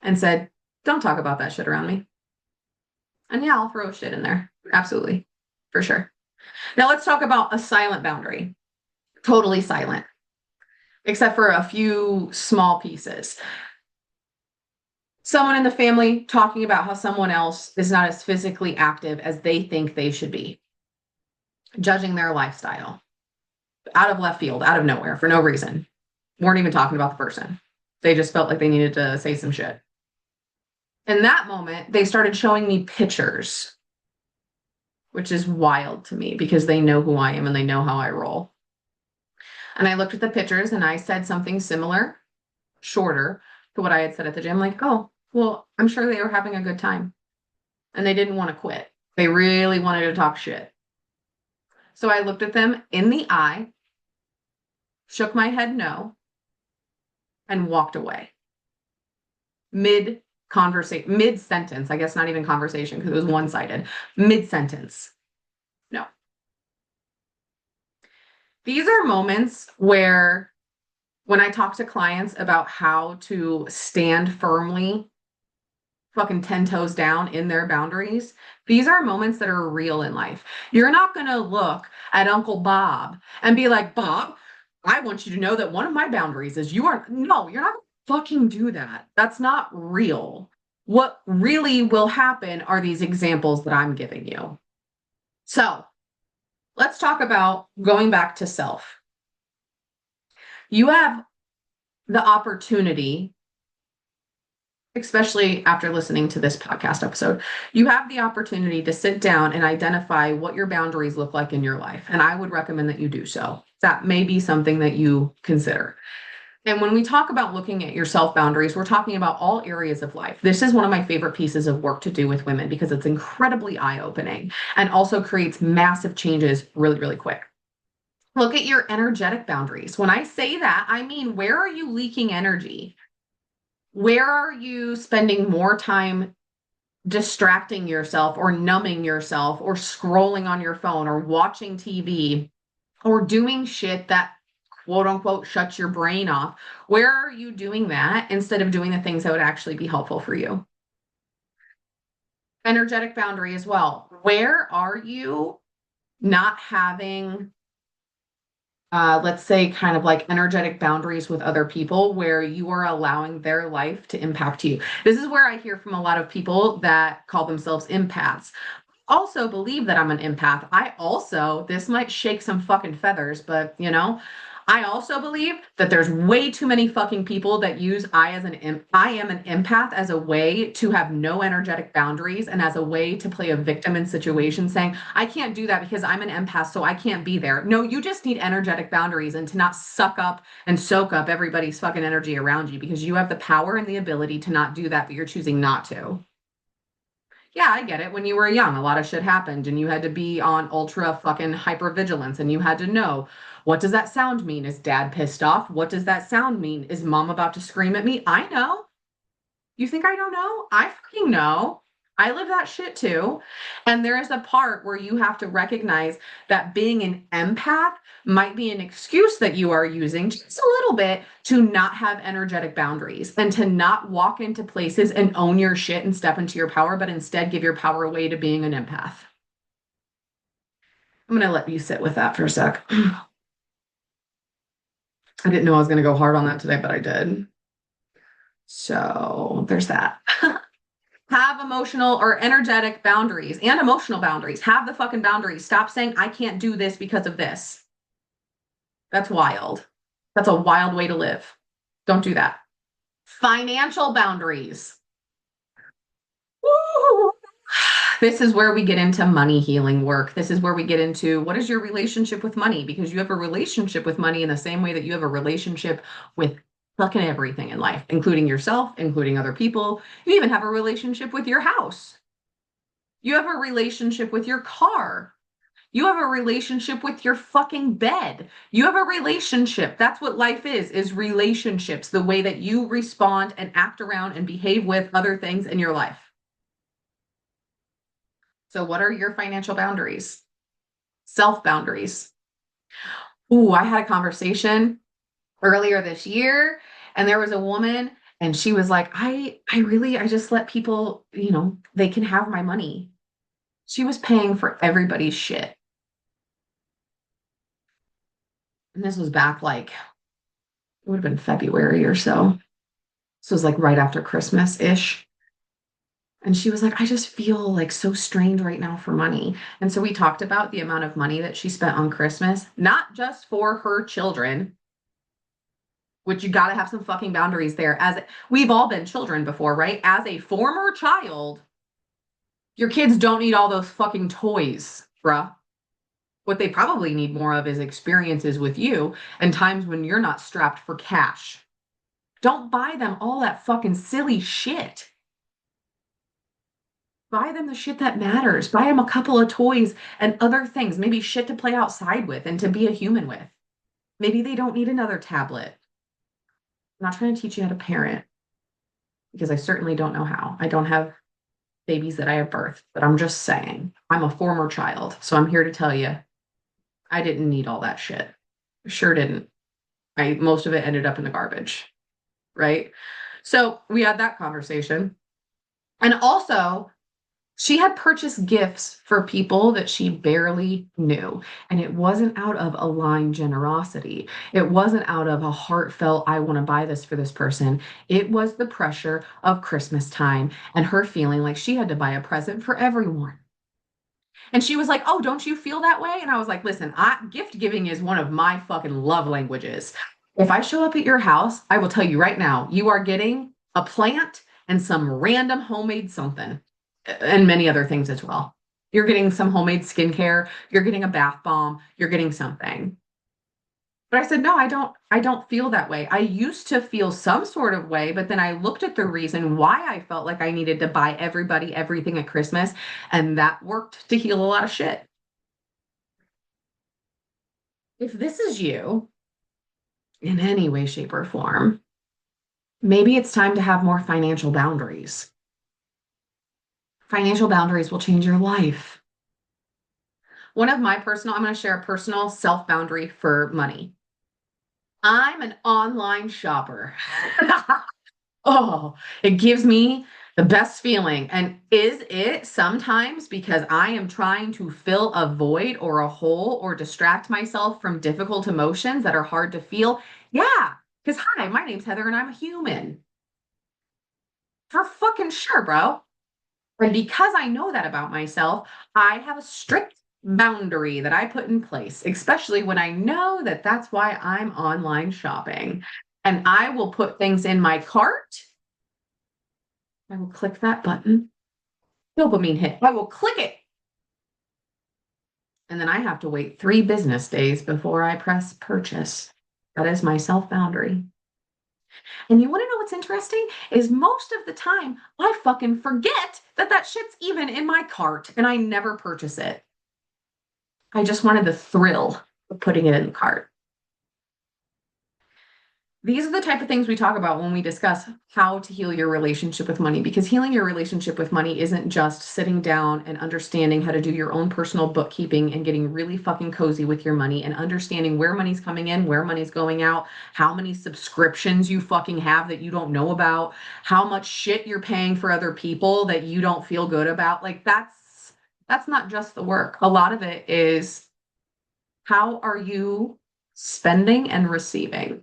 and said, don't talk about that shit around me. And yeah, I'll throw shit in there. Absolutely. For sure. Now let's talk about a silent boundary. Totally silent, except for a few small pieces. Someone in the family talking about how someone else is not as physically active as they think they should be, judging their lifestyle out of left field, out of nowhere, for no reason. Weren't even talking about the person. They just felt like they needed to say some shit. In that moment, they started showing me pictures, which is wild to me because they know who I am and they know how I roll. And I looked at the pictures and I said something similar, shorter to what I had said at the gym, like, oh, well, I'm sure they were having a good time. And they didn't want to quit. They really wanted to talk shit. So I looked at them in the eye, shook my head no, and walked away. Mid sentence, I guess not even conversation because it was one-sided. Mid sentence. No. These are moments where when I talk to clients about how to stand firmly, fucking 10 toes down in their boundaries, these are moments that are real in life. You're not going to look at Uncle Bob and be like, Bob, I want you to know that one of my boundaries is no, you're not fucking do that. That's not real. What really will happen are these examples that I'm giving you. So let's talk about going back to self. You have the opportunity, especially after listening to this podcast episode, you have the opportunity to sit down and identify what your boundaries look like in your life. And I would recommend that you do so. That may be something that you consider. And when we talk about looking at your self boundaries, we're talking about all areas of life. This is one of my favorite pieces of work to do with women because it's incredibly eye-opening and also creates massive changes really, really quick. Look at your energetic boundaries. When I say that, I mean, where are you leaking energy? Where are you spending more time distracting yourself or numbing yourself or scrolling on your phone or watching TV or doing shit that quote unquote shuts your brain off? Where are you doing that instead of doing the things that would actually be helpful for you? Energetic boundary as well. Where are you not having let's say kind of like energetic boundaries with other people where you are allowing their life to impact you? This is where I hear from a lot of people that call themselves empaths. Also believe that I'm an empath. This might shake some fucking feathers, but I also believe that there's way too many fucking people that use I am an empath as a way to have no energetic boundaries and as a way to play a victim in situations, saying, I can't do that because I'm an empath, so I can't be there. No, you just need energetic boundaries and to not suck up and soak up everybody's fucking energy around you because you have the power and the ability to not do that, but you're choosing not to. Yeah, I get it. When you were young, a lot of shit happened and you had to be on ultra fucking hypervigilance and you had to know, what does that sound mean? Is dad pissed off? What does that sound mean? Is mom about to scream at me? I know. You think I don't know? I fucking know. I live that shit too. And there is a part where you have to recognize that being an empath might be an excuse that you are using just a little bit to not have energetic boundaries and to not walk into places and own your shit and step into your power, but instead give your power away to being an empath. I'm going to let you sit with that for a sec. I didn't know I was going to go hard on that today, but I did. So there's that. Have emotional or energetic boundaries and emotional boundaries. Have the fucking boundaries. Stop saying, I can't do this because of this. That's wild. That's a wild way to live. Don't do that. Financial boundaries. Woo! This is where we get into money healing work. This is where we get into what is your relationship with money? Because you have a relationship with money in the same way that you have a relationship with fucking everything in life, including yourself, including other people. You even have a relationship with your house. You have a relationship with your car. You have a relationship with your fucking bed. You have a relationship. That's what life is relationships, the way that you respond and act around and behave with other things in your life. So what are your financial boundaries? Self boundaries. Ooh, I had a conversation earlier this year and there was a woman and she was like, I just let people, they can have my money. She was paying for everybody's shit. And this was back like, it would have been February or so. This was like right after Christmas-ish. And she was like, I just feel like so strained right now for money. And so we talked about the amount of money that she spent on Christmas, not just for her children, which you got to have some fucking boundaries there. As we've all been children before, right? As a former child, your kids don't need all those fucking toys, bruh. What they probably need more of is experiences with you and times when you're not strapped for cash. Don't buy them all that fucking silly shit. Buy them the shit that matters. Buy them a couple of toys and other things, maybe shit to play outside with and to be a human with. Maybe they don't need another tablet. I'm not trying to teach you how to parent because I certainly don't know how. I don't have babies that I have birthed, but I'm just saying I'm a former child. So I'm here to tell you I didn't need all that shit. Sure didn't. Most of it ended up in the garbage, right? So we had that conversation. And also, she had purchased gifts for people that she barely knew. And it wasn't out of aligned generosity. It wasn't out of a heartfelt, I want to buy this for this person. It was the pressure of Christmas time and her feeling like she had to buy a present for everyone. And she was like, oh, don't you feel that way? And I was like, listen, gift giving is one of my fucking love languages. If I show up at your house, I will tell you right now, you are getting a plant and some random homemade something and many other things as well. You're getting some homemade skincare, you're getting a bath bomb, you're getting something. But I said, no, I don't feel that way. I used to feel some sort of way, but then I looked at the reason why I felt like I needed to buy everybody everything at Christmas, and that worked to heal a lot of shit. If this is you in any way, shape, or form, maybe it's time to have more financial boundaries. Financial boundaries will change your life. I'm going to share a personal self boundary for money. I'm an online shopper. Oh, it gives me the best feeling. And is it sometimes because I am trying to fill a void or a hole or distract myself from difficult emotions that are hard to feel? Yeah. Because, hi, my name's Heather and I'm a human. For fucking sure, bro. And because I know that about myself, I have a strict boundary that I put in place, especially when I know that that's why I'm online shopping. And I will put things in my cart. I will click that button. Dopamine hit. I will click it. And then I have to wait 3 business days before I press purchase. That is my self boundary. And you want to know what's interesting? Is most of the time I fucking forget that that shit's even in my cart and I never purchase it. I just wanted the thrill of putting it in the cart. These are the type of things we talk about when we discuss how to heal your relationship with money, because healing your relationship with money isn't just sitting down and understanding how to do your own personal bookkeeping and getting really fucking cozy with your money and understanding where money's coming in, where money's going out, how many subscriptions you fucking have that you don't know about, how much shit you're paying for other people that you don't feel good about. Like that's not just the work. A lot of it is how are you spending and receiving?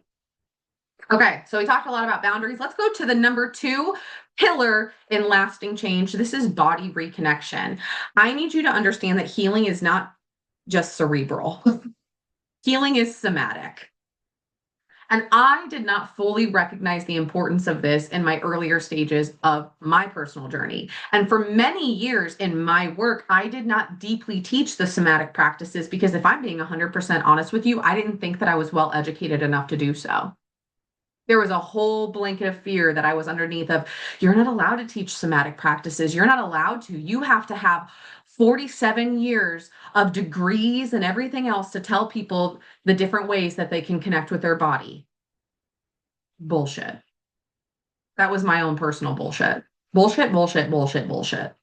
Okay, so we talked a lot about boundaries. Let's go to the number 2 pillar in lasting change. This is body reconnection. I need you to understand that healing is not just cerebral. Healing is somatic. And I did not fully recognize the importance of this in my earlier stages of my personal journey. And for many years in my work, I did not deeply teach the somatic practices because if I'm being 100% honest with you, I didn't think that I was well educated enough to do so. There was a whole blanket of fear that I was underneath of, you're not allowed to teach somatic practices. You're not allowed to. You have to have 47 years of degrees and everything else to tell people the different ways that they can connect with their body. Bullshit. That was my own personal bullshit. Bullshit, bullshit, bullshit, bullshit.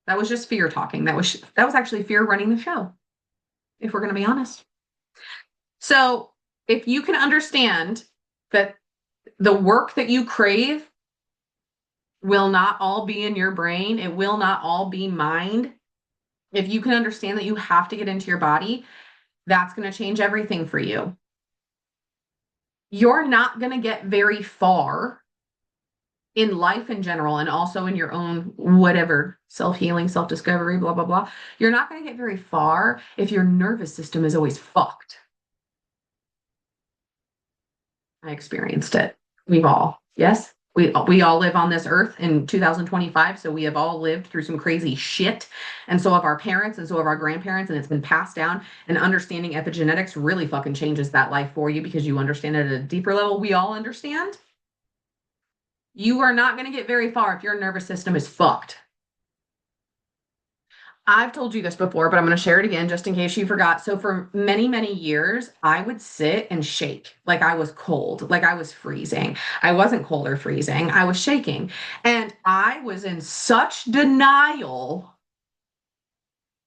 That was just fear talking. That was actually fear running the show, if we're going to be honest. So, if you can understand that the work that you crave will not all be in your brain, it will not all be mind. If you can understand that you have to get into your body, that's going to change everything for you. You're not going to get very far in life in general, and also in your own whatever self-healing, self-discovery, blah, blah, blah. You're not going to get very far if your nervous system is always fucked. I experienced it. We've all, yes, we all live on this earth in 2025, so we have all lived through some crazy shit, and so have our parents, and so have our grandparents, and it's been passed down. And understanding epigenetics really fucking changes that life for you, because you understand it at a deeper level. We all understand. You are not going to get very far if your nervous system is fucked. I've told you this before, but I'm going to share it again just in case you forgot. So for many, many years, I would sit and shake like I was cold, like I was freezing. I wasn't cold or freezing. I was shaking. And I was in such denial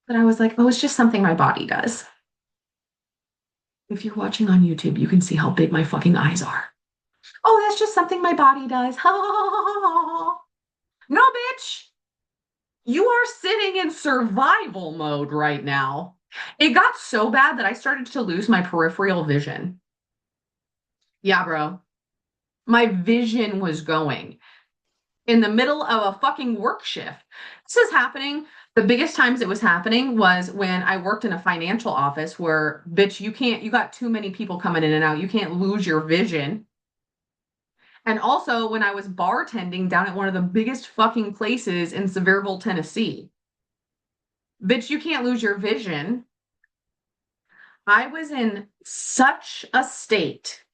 that I was like, oh, it's just something my body does. If you're watching on YouTube, you can see how big my fucking eyes are. Oh, that's just something my body does. No, bitch. You are sitting in survival mode right now. It got so bad that I started to lose my peripheral vision. Yeah, bro. My vision was going in the middle of a fucking work shift. This is happening. The biggest times it was happening was when I worked in a financial office where, bitch, you got too many people coming in and out. You can't lose your vision. And also when I was bartending down at one of the biggest fucking places in Sevierville, Tennessee. Bitch, you can't lose your vision. I was in such a state,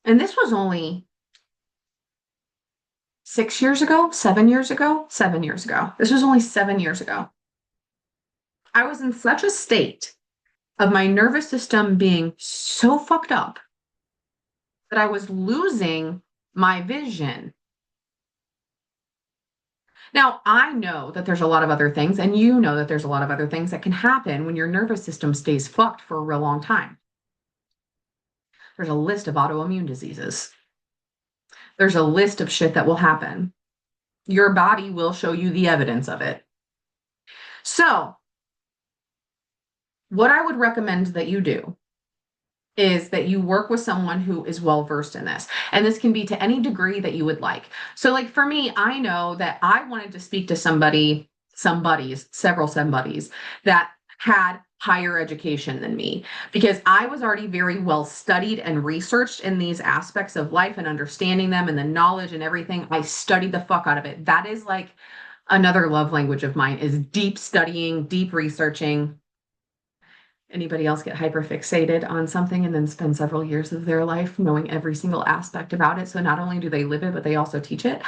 and this was only 6 years ago, 7 years ago, 7 years ago. This was only 7 years ago. I was in such a state of my nervous system being so fucked up that I was losing my vision. Now, I know that there's a lot of other things, and you know that there's a lot of other things that can happen when your nervous system stays fucked for a real long time. There's a list of autoimmune diseases. There's a list of shit that will happen. Your body will show you the evidence of it. So, what I would recommend that you do is that you work with someone who is well versed in this. And this can be to any degree that you would like. So, like for me, I know that I wanted to speak to several somebodies that had higher education than me, because I was already very well studied and researched in these aspects of life and understanding them, and the knowledge and everything. I studied the fuck out of it. That is like another love language of mine, is deep studying, deep researching. Anybody else get hyper fixated on something and then spend several years of their life knowing every single aspect about it? So not only do they live it, but they also teach it.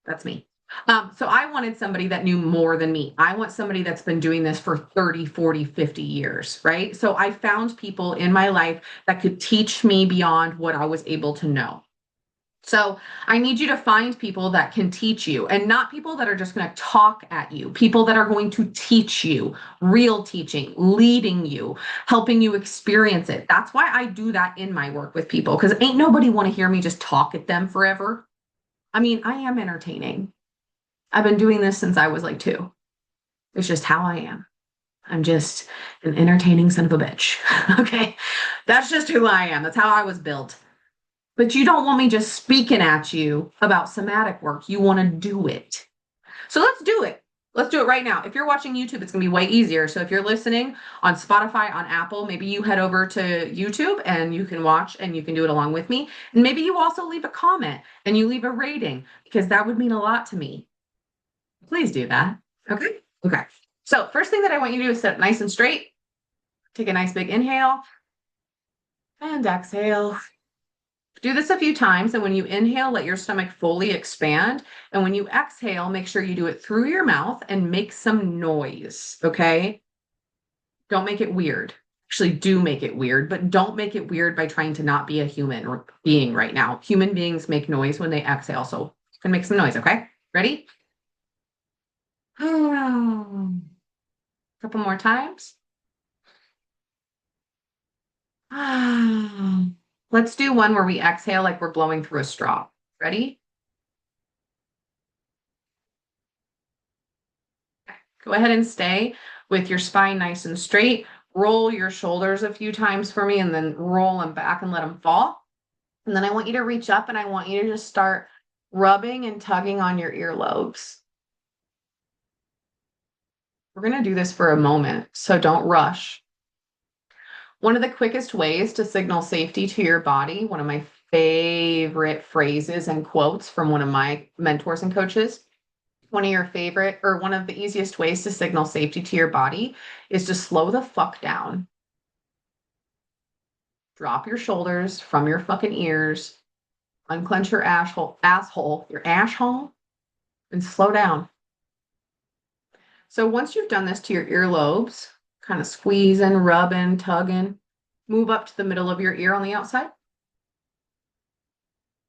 That's me. So I wanted somebody that knew more than me. I want somebody that's been doing this for 30, 40, 50 years, right? So I found people in my life that could teach me beyond what I was able to know. So I need you to find people that can teach you, and not people that are just going to talk at you, people that are going to teach you, real teaching, leading you, helping you experience it. That's why I do that in my work with people, because ain't nobody want to hear me just talk at them forever. I mean, I am entertaining. I've been doing this since I was like 2. It's just how I am. I'm just an entertaining son of a bitch. Okay. That's just who I am. That's how I was built. But you don't want me just speaking at you about somatic work. You want to do it. So let's do it. Let's do it right now. If you're watching YouTube, it's going to be way easier. So if you're listening on Spotify, on Apple, maybe you head over to YouTube and you can watch and you can do it along with me. And maybe you also leave a comment and you leave a rating, because that would mean a lot to me. Please do that. Okay? Okay. So first thing that I want you to do is sit up nice and straight. Take a nice big inhale and exhale. Do this a few times, and when you inhale, let your stomach fully expand. And when you exhale, make sure you do it through your mouth and make some noise, okay? Don't make it weird. Actually, do make it weird, but don't make it weird by trying to not be a human being right now. Human beings make noise when they exhale, so you can make some noise, okay? Ready? A couple more times. Let's do one where we exhale like we're blowing through a straw. Ready? Go ahead and stay with your spine nice and straight. Roll your shoulders a few times for me and then roll them back and let them fall. And then I want you to reach up and I want you to just start rubbing and tugging on your earlobes. We're going to do this for a moment, so don't rush. One of the quickest ways to signal safety to your body, one of my favorite phrases and quotes from one of my mentors and coaches, one of your favorite or one of the easiest ways to signal safety to your body is to slow the fuck down. Drop your shoulders from your fucking ears, unclench your your asshole, and slow down. So once you've done this to your earlobes, kind of squeezing, rubbing, tugging, move up to the middle of your ear on the outside.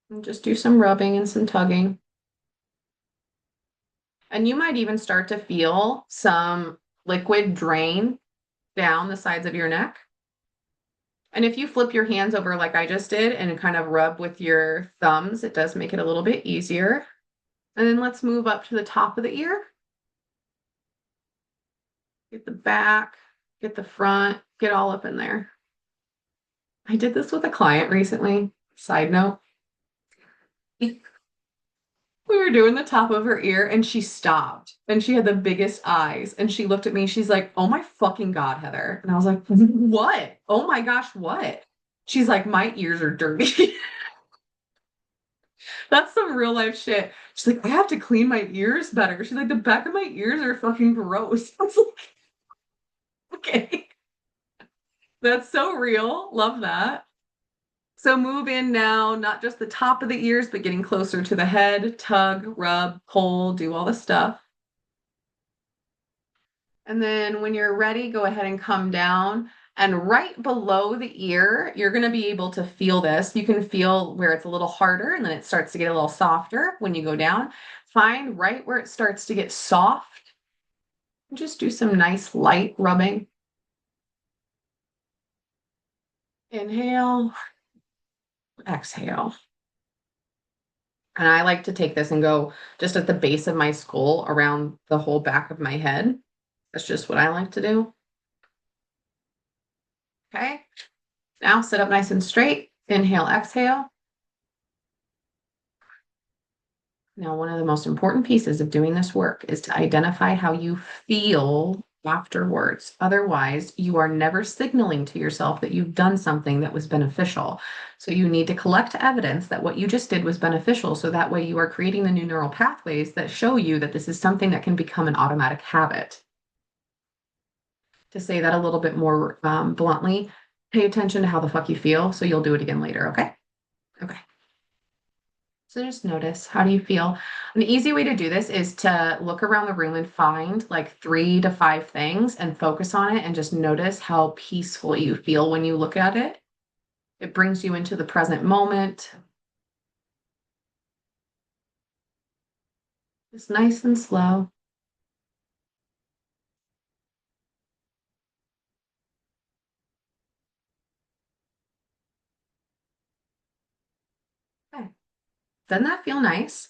And just do some rubbing and some tugging. And you might even start to feel some liquid drain down the sides of your neck. And if you flip your hands over like I just did and kind of rub with your thumbs, it does make it a little bit easier. And then let's move up to the top of the ear. Get the back, get the front, get all up in there. I did this with a client recently. Side note. We were doing the top of her ear and she stopped and she had the biggest eyes and she looked at me. She's like, "Oh my fucking God, Heather." And I was like, "What? Oh my gosh, what?" She's like, "My ears are dirty." That's some real life shit. She's like, "I have to clean my ears better." She's like, "The back of my ears are fucking gross." I was like, okay. That's so real. Love that. So move in now, not just the top of the ears, but getting closer to the head. Tug, rub, pull, do all the stuff. And then when you're ready, go ahead and come down. And right below the ear, you're going to be able to feel this. You can feel where it's a little harder and then it starts to get a little softer when you go down. Find right where it starts to get soft. Just do some nice light rubbing. Inhale, exhale. And I like to take this and go just at the base of my skull around the whole back of my head. That's just what I like to do. Okay. Now sit up nice and straight. Inhale, exhale. Now, one of the most important pieces of doing this work is to identify how you feel afterwards. Otherwise, you are never signaling to yourself that you've done something that was beneficial. So you need to collect evidence that what you just did was beneficial. So that way you are creating the new neural pathways that show you that this is something that can become an automatic habit. To say that a little bit more bluntly, pay attention to how the fuck you feel. So you'll do it again later. Okay. Okay. So just notice, how do you feel? An easy way to do this is to look around the room and find like 3 to 5 things and focus on it and just notice how peaceful you feel when you look at it. It brings you into the present moment. Just nice and slow. Okay. Doesn't that feel nice?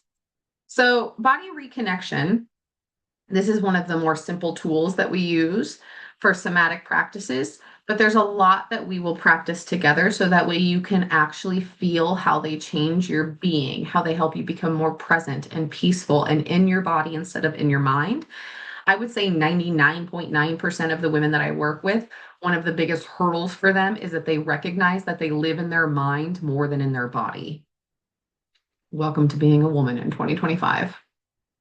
So body reconnection, this is one of the more simple tools that we use for somatic practices, but there's a lot that we will practice together so that way you can actually feel how they change your being, how they help you become more present and peaceful and in your body instead of in your mind. I would say 99.9% of the women that I work with, one of the biggest hurdles for them is that they recognize that they live in their mind more than in their body. Welcome to being a woman in 2025.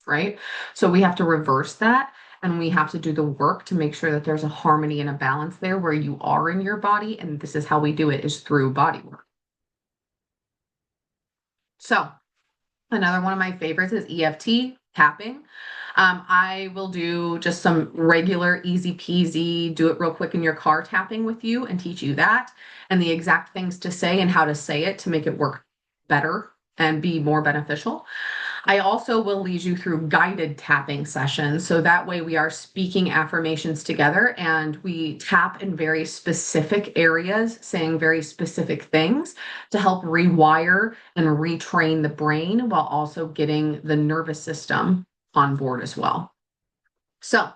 Right? So we have to reverse that and we have to do the work to make sure that there's a harmony and a balance there where you are in your body. And this is how we do it, is through body work. So another one of my favorites is EFT tapping. I will do just some regular, easy peasy, do it real quick in your car tapping with you and teach you that and the exact things to say and how to say it to make it work better and be more beneficial. I also will lead you through guided tapping sessions. So that way we are speaking affirmations together and we tap in very specific areas, saying very specific things to help rewire and retrain the brain while also getting the nervous system on board as well. So,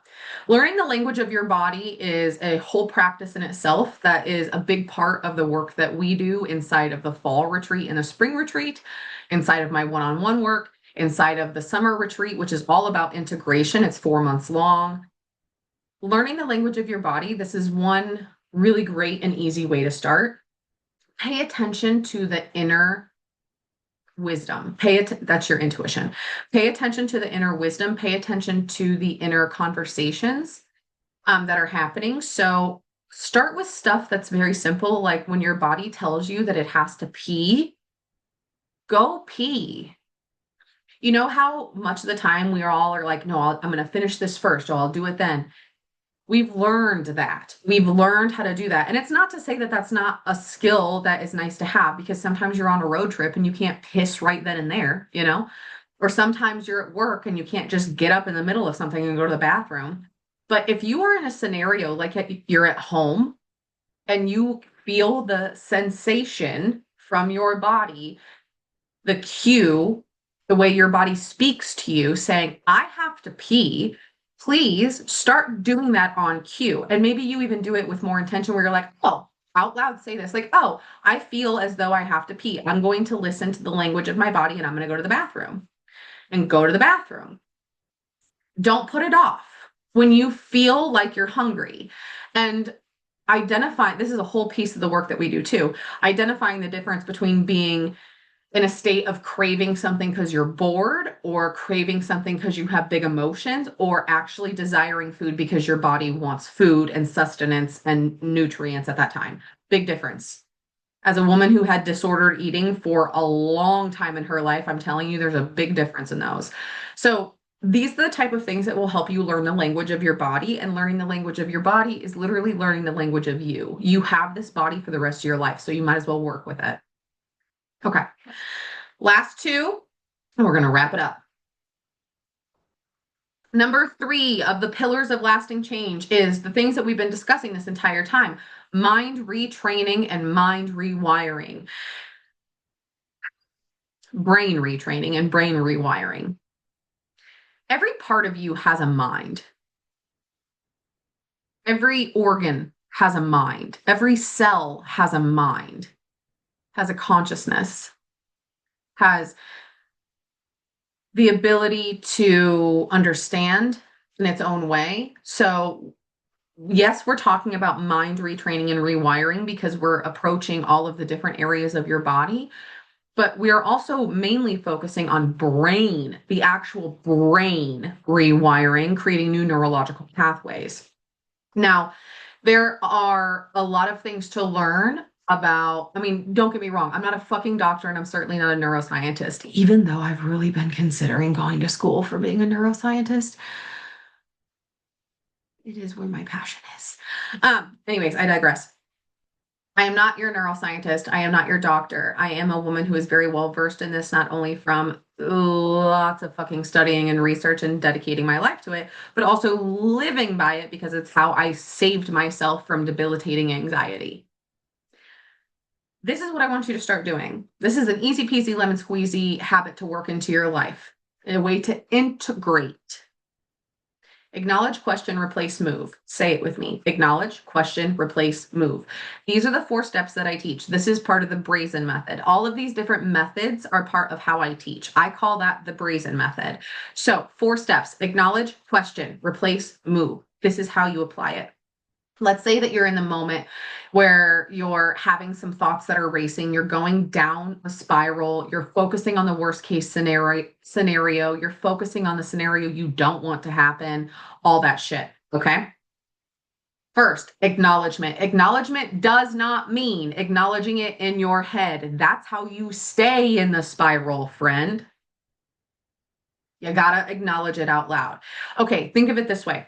learning the language of your body is a whole practice in itself. That is a big part of the work that we do inside of the fall retreat and the spring retreat, inside of my one on one work, inside of the summer retreat, which is all about integration. It's 4 months long. Learning the language of your body, this is one really great and easy way to start. Pay attention to the inner wisdom. That's your intuition. Pay attention to the inner wisdom. Pay attention to the inner conversations that are happening. So start with stuff that's very simple, like when your body tells you that it has to pee, go pee. You know how much of the time we all are like, no, I'm going to finish this first, or I'll do it then. We've learned that. We've learned how to do that. And it's not to say that that's not a skill that is nice to have, because sometimes you're on a road trip and you can't piss right then and there, you know? Or sometimes you're at work and you can't just get up in the middle of something and go to the bathroom. But if you are in a scenario like you're at home and you feel the sensation from your body, the cue, the way your body speaks to you saying, I have to pee, please start doing that on cue. And maybe you even do it with more intention where you're like, oh, out loud say this, like, oh, I feel as though I have to pee. I'm going to listen to the language of my body and I'm going to go to the bathroom and go to the bathroom. Don't put it off when you feel like you're hungry. And identify, this is a whole piece of the work that we do too, identifying the difference between being in a state of craving something because you're bored, or craving something because you have big emotions, or actually desiring food because your body wants food and sustenance and nutrients at that time. Big difference. As a woman who had disordered eating for a long time in her life, I'm telling you, there's a big difference in those. So these are the type of things that will help you learn the language of your body. And learning the language of your body is literally learning the language of you. You have this body for the rest of your life, so you might as well work with it. Okay. Last two, and we're going to wrap it up. Number 3 of the pillars of lasting change is the things that we've been discussing this entire time: mind retraining and mind rewiring. Brain retraining and brain rewiring. Every part of you has a mind. Every organ has a mind. Every cell has a mind, has a consciousness, has the ability to understand in its own way. So yes, we're talking about mind retraining and rewiring because we're approaching all of the different areas of your body, but we are also mainly focusing on brain, the actual brain rewiring, creating new neurological pathways. Now, there are a lot of things to learn about. I mean, don't get me wrong, I'm not a fucking doctor and I'm certainly not a neuroscientist, even though I've really been considering going to school for being a neuroscientist. It is where my passion is. Anyways, I digress. I am not your neuroscientist. I am not your doctor. I am a woman who is very well versed in this, not only from lots of fucking studying and research and dedicating my life to it, but also living by it because it's how I saved myself from debilitating anxiety. This is what I want you to start doing. This is an easy peasy lemon squeezy habit to work into your life, a way to integrate. Acknowledge, question, replace, move. Say it with me. Acknowledge, question, replace, move. These are the 4 steps that I teach. This is part of the brazen method. All of these different methods are part of how I teach. I call that the brazen method. So 4 steps: acknowledge, question, replace, move. This is how you apply it. Let's say that you're in the moment where you're having some thoughts that are racing, you're going down a spiral, you're focusing on the worst case scenario, you're focusing on the scenario you don't want to happen, all that shit, okay? First, acknowledgement. Acknowledgement does not mean acknowledging it in your head. That's how you stay in the spiral, friend. You gotta acknowledge it out loud. Okay, think of it this way.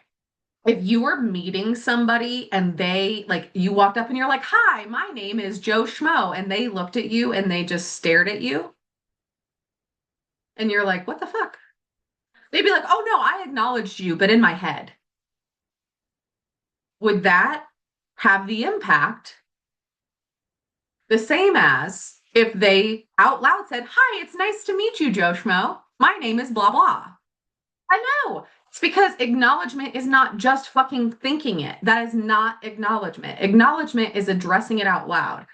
If you were meeting somebody and they, like, you walked up and you're like, "Hi, my name is Joe Schmo," and they looked at you and they just stared at you, and you're like, "What the fuck?" They'd be like, "Oh no, I acknowledged you, but in my head." Would that have the impact the same as if they out loud said, "Hi, it's nice to meet you, Joe Schmo. My name is blah blah." I know. It's because acknowledgement is not just fucking thinking it. That is not acknowledgement. Acknowledgement is addressing it out loud.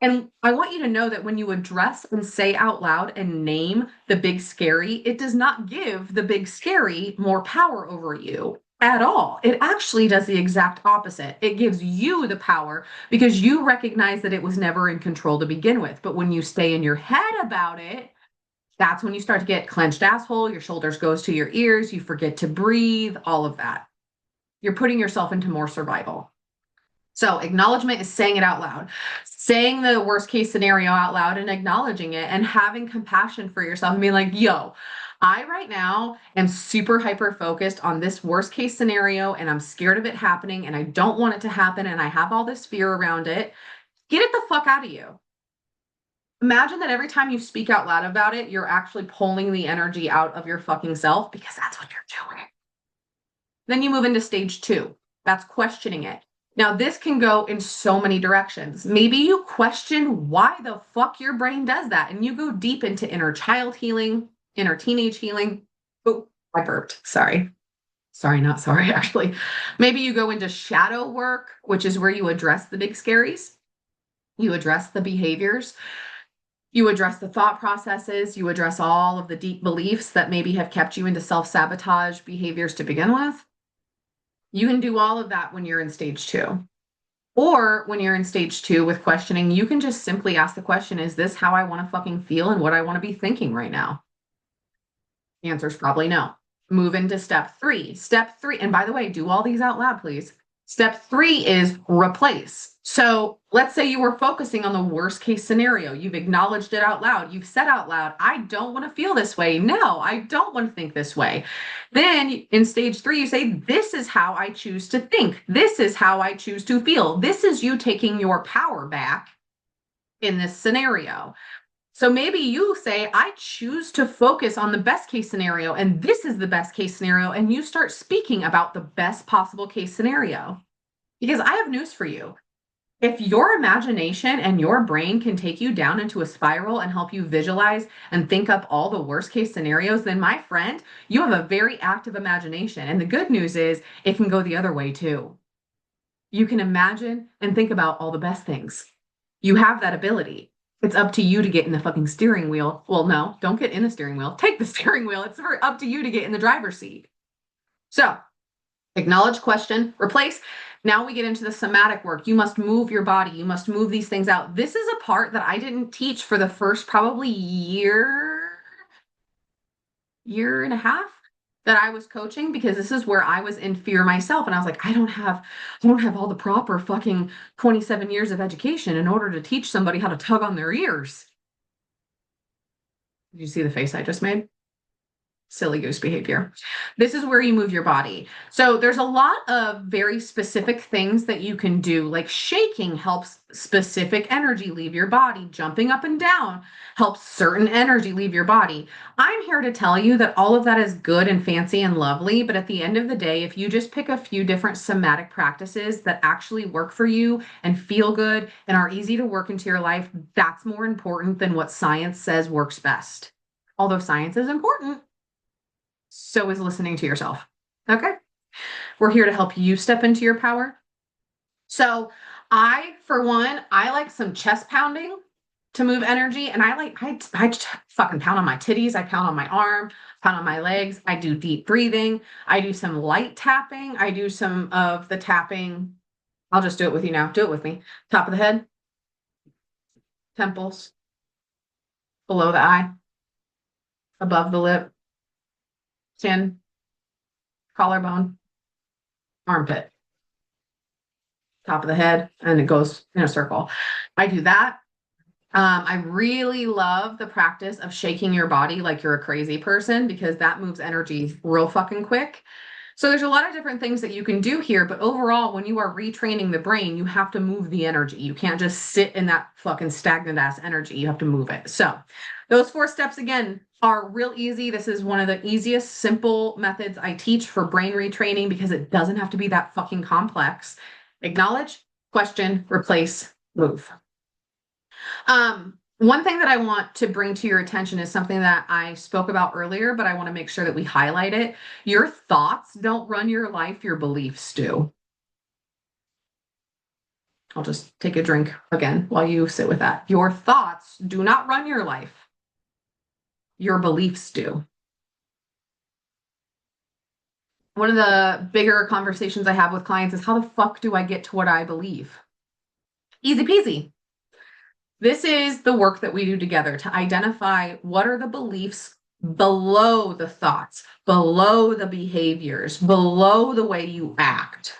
And I want you to know that when you address and say out loud and name the big scary, it does not give the big scary more power over you at all. It actually does the exact opposite. It gives you the power because you recognize that it was never in control to begin with. But when you stay in your head about it, that's when you start to get clenched asshole, your shoulders goes to your ears, you forget to breathe, all of that. You're putting yourself into more survival. So acknowledgement is saying it out loud, saying the worst case scenario out loud and acknowledging it and having compassion for yourself and being like, yo, I right now am super hyper focused on this worst case scenario and I'm scared of it happening and I don't want it to happen and I have all this fear around it. Get it the fuck out of you. Imagine that every time you speak out loud about it, you're actually pulling the energy out of your fucking self because that's what you're doing. Then you move into stage two. That's questioning it. Now, this can go in so many directions. Maybe you question why the fuck your brain does that, and you go deep into inner child healing, inner teenage healing. Oh, I burped. Sorry. Sorry, not sorry, actually. Maybe you go into shadow work, which is where you address the big scaries, you address the behaviors, you address the thought processes, you address all of the deep beliefs that maybe have kept you into self sabotage behaviors to begin with. You can do all of that when you're in stage two. Or when you're in stage two with questioning, you can just simply ask the question, is this how I want to fucking feel and what I want to be thinking right now? The answer is probably no. Move into step three. Step three, and by the way, do all these out loud, please. Step three is replace. So let's say you were focusing on the worst case scenario. You've acknowledged it out loud. You've said out loud, I don't want to feel this way. No, I don't want to think this way. Then in stage three, you say, this is how I choose to think. This is how I choose to feel. This is you taking your power back in this scenario. So maybe you say, I choose to focus on the best case scenario, and this is the best case scenario. And you start speaking about the best possible case scenario. Because I have news for you. If your imagination and your brain can take you down into a spiral and help you visualize and think up all the worst case scenarios, then my friend, you have a very active imagination. And the good news is it can go the other way too. You can imagine and think about all the best things. You have that ability. It's up to you to get in the fucking steering wheel. Well, no, don't get in the steering wheel. Take the steering wheel. It's up to you to get in the driver's seat. So, acknowledge, question, replace. Now we get into the somatic work. You must move your body. You must move these things out. This is a part that I didn't teach for the first probably year and a half that I was coaching because this is where I was in fear myself. And I was like, I don't have all the proper fucking 27 years of education in order to teach somebody how to tug on their ears. Did you see the face I just made? Silly goose behavior. This is where you move your body. So there's a lot of very specific things that you can do, like shaking helps specific energy leave your body. Jumping up and down helps certain energy leave your body. I'm here to tell you that all of that is good and fancy and lovely, but at the end of the day, if you just pick a few different somatic practices that actually work for you and feel good and are easy to work into your life, that's more important than what science says works best. Although science is important, so is listening to yourself. Okay. We're here to help you step into your power. So for one, I like some chest pounding to move energy. And I fucking pound on my titties. I pound on my arm, pound on my legs. I do deep breathing. I do some light tapping. I do some of the tapping. I'll just do it with you now. Do it with me. Top of the head, temples, below the eye, above the lip, chin, collarbone, armpit. top of the head, and it goes in a circle. I do that. I really love the practice of shaking your body like you're a crazy person because that moves energy real fucking quick. So there's a lot of different things that you can do here, but overall, when you are retraining the brain, you have to move the energy. You can't just sit in that fucking stagnant ass energy. You have to move it. So those 4 steps again are real easy. This is one of the easiest, simple methods I teach for brain retraining because it doesn't have to be that fucking complex. Acknowledge, question, replace, move. One thing that I want to bring to your attention is something that I spoke about earlier, but I want to make sure that we highlight it. Your thoughts don't run your life, your beliefs do. I'll just take a drink again while you sit with that. Your thoughts do not run your life, your beliefs do. One of the bigger conversations I have with clients is how the fuck do I get to what I believe? Easy peasy. This is the work that we do together to identify what are the beliefs below the thoughts, below the behaviors, below the way you act.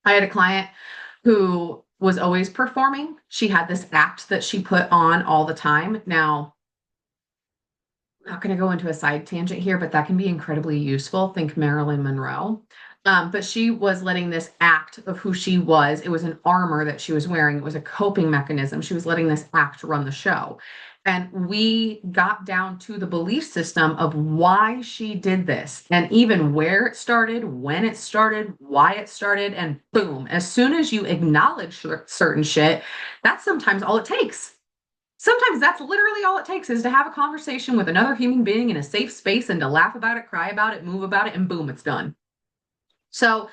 I had a client who was always performing. She had this act that she put on all the time. Now, I'm not going to go into a side tangent here, but that can be incredibly useful. Think Marilyn Monroe. But she was letting this act of who she was. It was an armor that she was wearing. It was a coping mechanism. She was letting this act run the show. And we got down to the belief system of why she did this and even where it started, when it started, why it started. And boom, as soon as you acknowledge certain shit, that's sometimes all it takes. Sometimes that's literally all it takes is to have a conversation with another human being in a safe space and to laugh about it, cry about it, move about it, and boom, it's done. So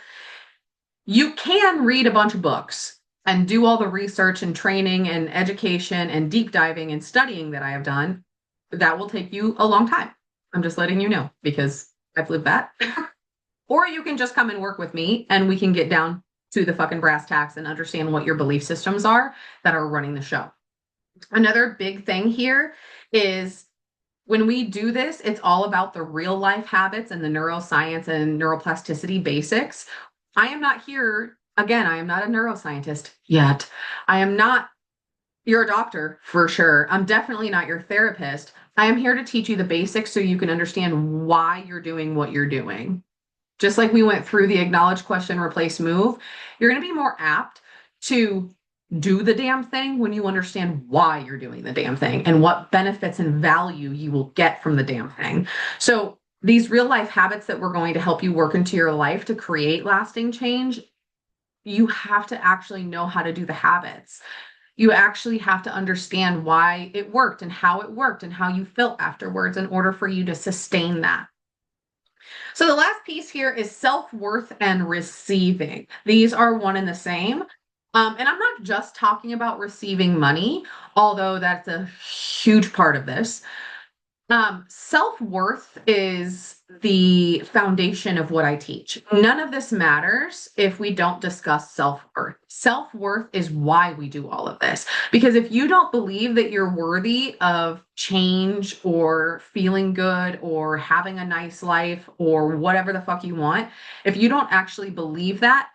you can read a bunch of books and do all the research and training and education and deep diving and studying that I have done. That will take you a long time. I'm just letting you know because I've lived that. Or you can just come and work with me and we can get down to the fucking brass tacks and understand what your belief systems are that are running the show. Another big thing here is when we do this, it's all about the real life habits and the neuroscience and neuroplasticity basics. I am not here, again, I am not a neuroscientist yet. I am not your doctor for sure. I'm definitely not your therapist. I am here to teach you the basics so you can understand why you're doing what you're doing. Just like we went through the acknowledge, question, replace, move, you're going to be more apt to do the damn thing when you understand why you're doing the damn thing and what benefits and value you will get from the damn thing. So these real life habits that we're going to help you work into your life to create lasting change, you have to actually know how to do the habits. You actually have to understand why it worked and how you felt afterwards in order for you to sustain that. So the last piece here is self-worth and receiving. These are one and the same. And I'm not just talking about receiving money, although that's a huge part of this. Self-worth is the foundation of what I teach. None of this matters if we don't discuss self-worth. Self-worth is why we do all of this. Because if you don't believe that you're worthy of change or feeling good or having a nice life or whatever the fuck you want, if you don't actually believe that,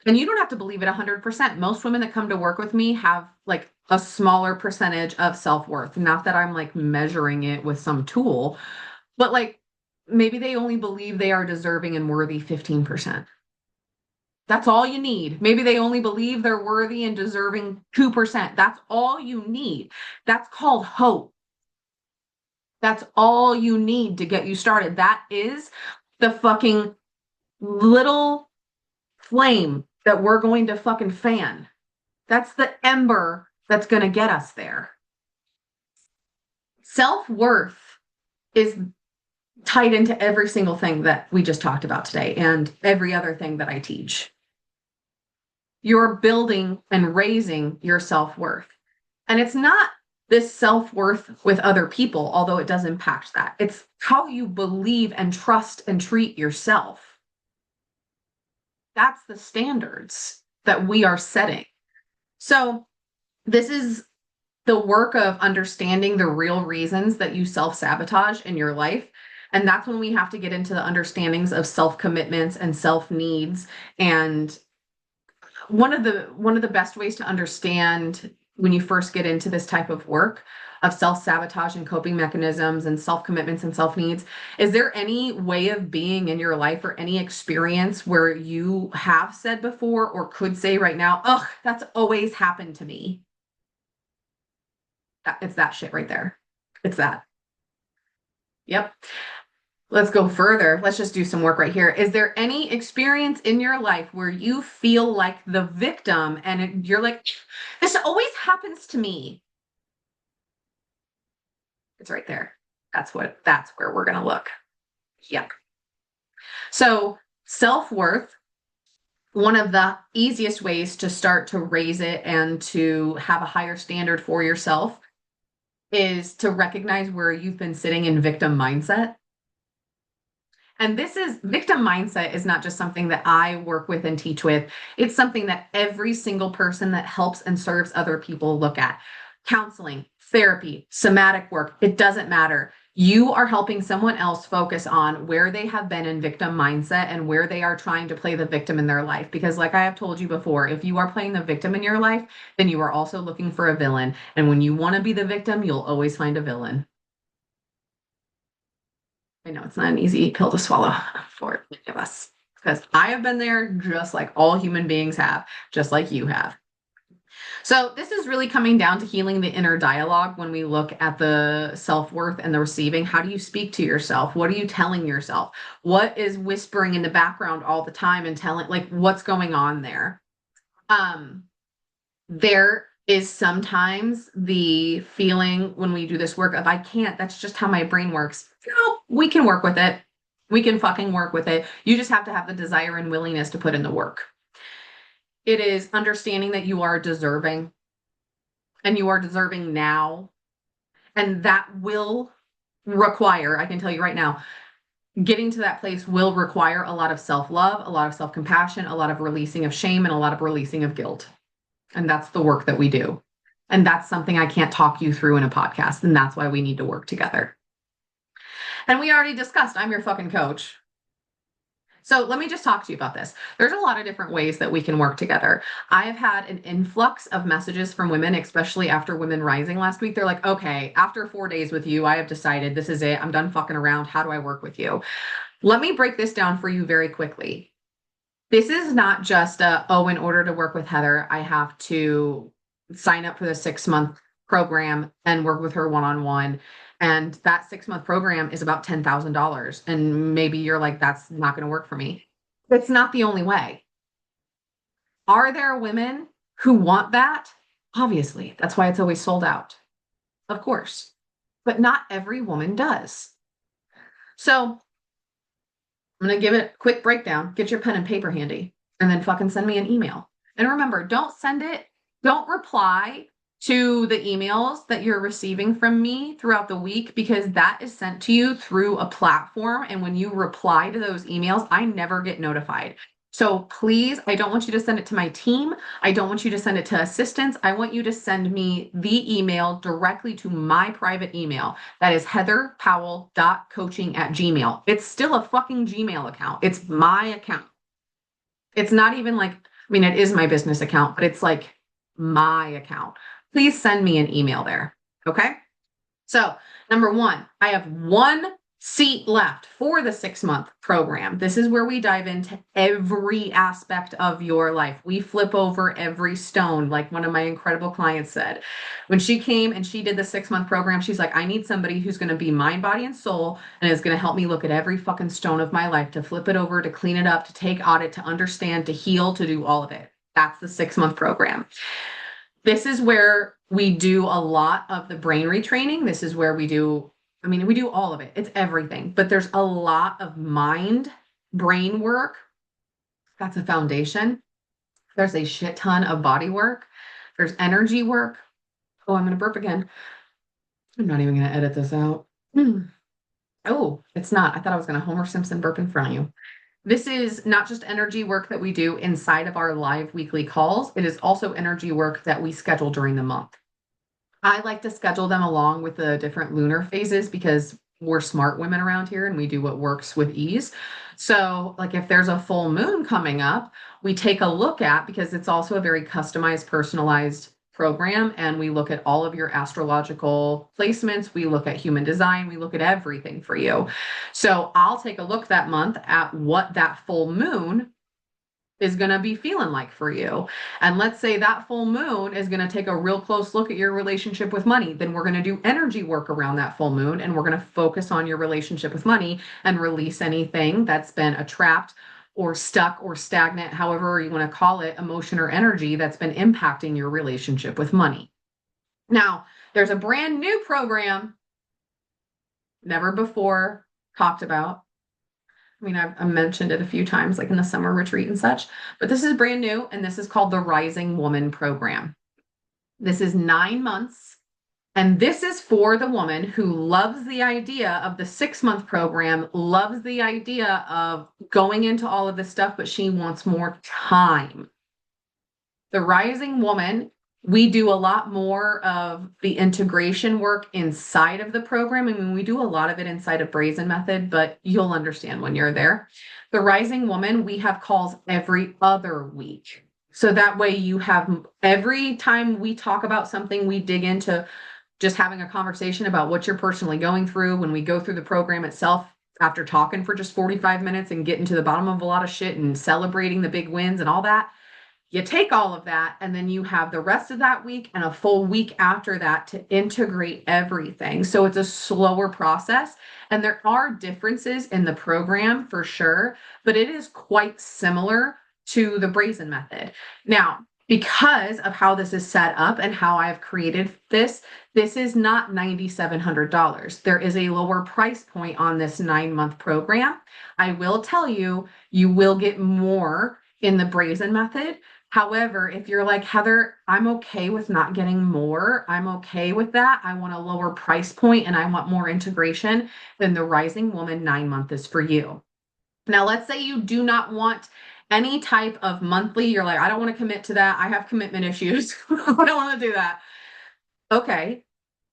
and you don't have to believe it 100%. Most women that come to work with me have like a smaller percentage of self-worth. Not that I'm like measuring it with some tool, but like maybe they only believe they are deserving and worthy 15%. That's all you need. Maybe they only believe they're worthy and deserving 2%. That's all you need. That's called hope. That's all you need to get you started. That is the fucking little flame that we're going to fucking fan. That's the ember that's going to get us there. Self-worth is tied into every single thing that we just talked about today and every other thing that I teach. You're building and raising your self-worth. And it's not this self-worth with other people, although it does impact that. It's how you believe and trust and treat yourself. That's the standards that we are setting. So this is the work of understanding the real reasons that you self-sabotage in your life. And that's when we have to get into the understandings of self-commitments and self-needs and one of the best ways to understand when you first get into this type of work of self-sabotage and coping mechanisms and self-commitments and self-needs, is there any way of being in your life or any experience where you have said before or could say right now, "Ugh, that's always happened to me." It's that shit right there. It's that. Yep. Let's go further. Let's just do some work right here. Is there any experience in your life where you feel like the victim and you're like, this always happens to me? It's right there. That's where we're going to look. Yep. So, self-worth, one of the easiest ways to start to raise it and to have a higher standard for yourself is to recognize where you've been sitting in victim mindset. And this is victim mindset is not just something that I work with and teach with. It's something that every single person that helps and serves other people look at. Counseling, therapy, somatic work, it doesn't matter. You are helping someone else focus on where they have been in victim mindset and where they are trying to play the victim in their life. Because, like I have told you before, if you are playing the victim in your life, then you are also looking for a villain. And when you want to be the victim, you'll always find a villain. I know it's not an easy pill to swallow for many of us because I have been there just like all human beings have, just like you have. So, this is really coming down to healing the inner dialogue when we look at the self worth and the receiving. How do you speak to yourself? What are you telling yourself? What is whispering in the background all the time and telling, like, what's going on there? Um, there is sometimes the feeling when we do this work of I can't, that's just how my brain works. No, we can work with it. We can fucking work with it. You just have to have the desire and willingness to put in the work. It is understanding that you are deserving and you are deserving now. And that will require, I can tell you right now, getting to that place will require a lot of self love, a lot of self compassion, a lot of releasing of shame, and a lot of releasing of guilt. And that's the work that we do. And that's something I can't talk you through in a podcast. And that's why we need to work together. And we already discussed, I'm your fucking coach. So let me just talk to you about this. There's a lot of different ways that we can work together. I have had an influx of messages from women, especially after Women Rising last week. They're like, okay, after 4 days with you, I have decided this is it. I'm done fucking around. How do I work with you? Let me break this down for you very quickly. This is not just in order to work with Heather, I have to sign up for the 6-month program and work with her one-on-one. And that 6-month program is about $10,000. And maybe you're like, that's not going to work for me. It's not the only way. Are there women who want that? Obviously. That's why it's always sold out. Of course. But not every woman does. So I'm going to give it a quick breakdown. Get your pen and paper handy and then fucking send me an email. And remember, don't reply to the emails that you're receiving from me throughout the week because that is sent to you through a platform. And when you reply to those emails, I never get notified. So please, I don't want you to send it to my team. I don't want you to send it to assistants. I want you to send me the email directly to my private email. That is heatherpowell.coaching@gmail. It's still a fucking Gmail account. It's my account. It's not even like, I mean, it is my business account, but it's like my account. Please send me an email there. Okay. So, number one, I have one seat left for the 6-month program. This is where we dive into every aspect of your life. We flip over every stone, like one of my incredible clients said. When she came and she did the 6-month program, she's like, I need somebody who's going to be mind, body, and soul, and is going to help me look at every fucking stone of my life, to flip it over, to clean it up, to take audit, to understand, to heal, to do all of it. That's the 6-month program. This is where we do a lot of the brain retraining. This is where we do all of it. It's everything. But there's a lot of mind, brain work. That's a foundation. There's a shit ton of body work. There's energy work. Oh, I'm going to burp again. I'm not even going to edit this out. Oh, it's not. I thought I was going to Homer Simpson burp in front of you. This is not just energy work that we do inside of our live weekly calls. It is also energy work that we schedule during the month. I like to schedule them along with the different lunar phases because we're smart women around here and we do what works with ease. So, like, if there's a full moon coming up, we take a look at, because it's also a very customized, personalized program, and we look at all of your astrological placements, we look at human design, we look at everything for you. So, I'll take a look that month at what that full moon is going to be feeling like for you. And let's say that full moon is going to take a real close look at your relationship with money. Then we're going to do energy work around that full moon, and we're going to focus on your relationship with money and release anything that's been a trapped or stuck or stagnant, however you want to call it, emotion or energy that's been impacting your relationship with money. Now, there's a brand new program, never before talked about. I mean, I've mentioned it a few times, like in the summer retreat and such, but this is brand new, and this is called the Rising Woman Program. This is 9 months, and this is for the woman who loves the idea of the 6-month program, loves the idea of going into all of this stuff, but she wants more time. The Rising Woman, we do a lot more of the integration work inside of the program. I mean, we do a lot of it inside of Brazen Method, but you'll understand when you're there. The Rising Woman, we have calls every other week. So that way you have, every time we talk about something, we dig into just having a conversation about what you're personally going through. When we go through the program itself, after talking for just 45 minutes and getting to the bottom of a lot of shit and celebrating the big wins and all that, you take all of that, and then you have the rest of that week and a full week after that to integrate everything. So it's a slower process, and there are differences in the program for sure, but it is quite similar to the Brazen Method. Now, because of how this is set up and how I've created this is not $9,700. There is a lower price point on this 9-month program. I will tell you, you will get more in the Brazen Method. However, if you're like, Heather, I'm okay with not getting more, I'm okay with that, I want a lower price point and I want more integration, then the Rising Woman 9-month is for you. Now, let's say you do not want any type of monthly, you're like, I don't want to commit to that, I have commitment issues, I don't want to do that. Okay,